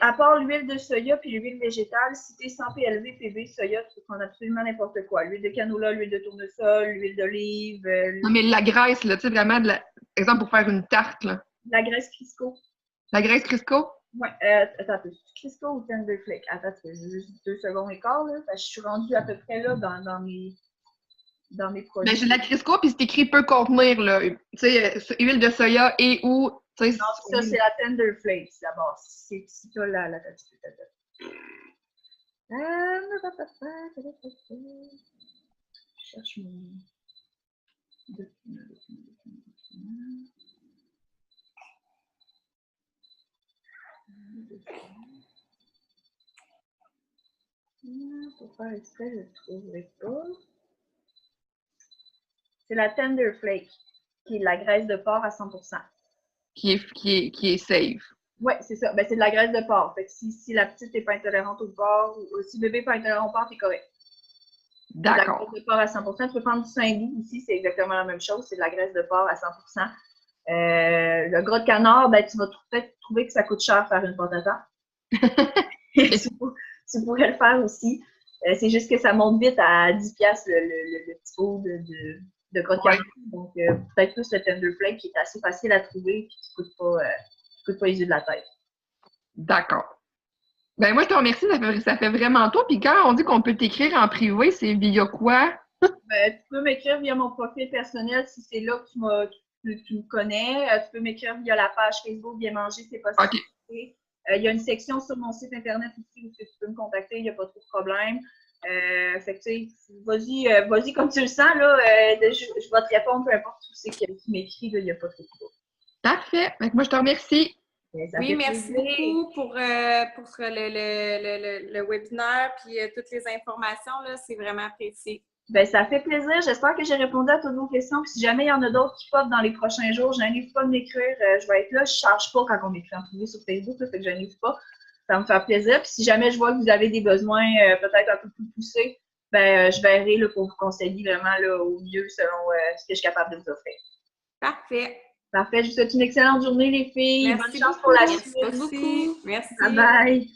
à part l'huile de soya puis l'huile végétale, si tu es sans PLV, PV, soya, tu peux prendre absolument n'importe quoi. L'huile de canola, l'huile de tournesol, l'huile d'olive. Non, mais la graisse, là, tu sais, vraiment, exemple, pour faire une tarte, là. La graisse Crisco. La graisse Crisco? Oui, attends, Crisco ou Tender Flake? Attends, juste 2 secondes et quart, là. Je suis rendue à peu près là dans mes produits. Ben, j'ai la Crisco, puis c'est écrit peut contenir, là. Tu sais, huile de soya et ou. Non, ça, c'est la Tender Flake, d'abord. C'est ça, la je cherche mon document. Pour faire exprès, je ne trouverai pas. C'est la Tender Flake, qui est de la graisse de porc à 100%. Qui est safe. Oui, c'est ça. Ben, c'est de la graisse de porc. Fait que si la petite n'est pas intolérante au porc, ou si le bébé n'est pas intolérant au porc, c'est correct. D'accord. C'est de la graisse de porc à 100%. Tu peux prendre du Saint-Doux aussi, c'est exactement la même chose. C'est de la graisse de porc à 100%. Le gras de canard, ben, tu vas peut-être trouver que ça coûte cher faire une patata. Tu pourrais le faire aussi. C'est juste que ça monte vite à 10$ le petit pot de gras de canard. Donc, peut-être plus le Tender Flake qui est assez facile à trouver et qui ne coûte pas les yeux de la tête. D'accord. Ben moi, je te remercie. Ça fait vraiment toi. Puis quand on dit qu'on peut t'écrire en privé, c'est via quoi? Ben, tu peux m'écrire via mon profil personnel si c'est là que tu me connais. Tu peux m'écrire via la page Facebook Bien Manger, c'est possible. Okay. Il y a une section sur mon site internet aussi où tu peux me contacter, il n'y a pas trop de problème. Fait que tu sais, vas-y comme tu le sens, là, je vais te répondre, peu importe où c'est que tu m'écris, il n'y a pas trop de problème. Parfait. Donc moi, je te remercie. Oui, merci beaucoup pour le webinaire puis toutes les informations, là, c'est vraiment apprécié. Ben, ça fait plaisir. J'espère que j'ai répondu à toutes vos questions. Puis si jamais il y en a d'autres qui popent dans les prochains jours, je n'arrive pas de m'écrire. Je vais être là. Je ne charge pas quand on m'écrit en privé sur Facebook, là, fait que je n'arrive pas. Ça me fait plaisir. Puis si jamais je vois que vous avez des besoins peut-être un peu plus poussés, ben, je verrai là, pour vous conseiller vraiment là, au mieux selon ce que je suis capable de vous offrir. Parfait. Parfait. Je vous souhaite une excellente journée, les filles. Merci Bonne chance pour la suite. Merci beaucoup. Merci. Bye bye.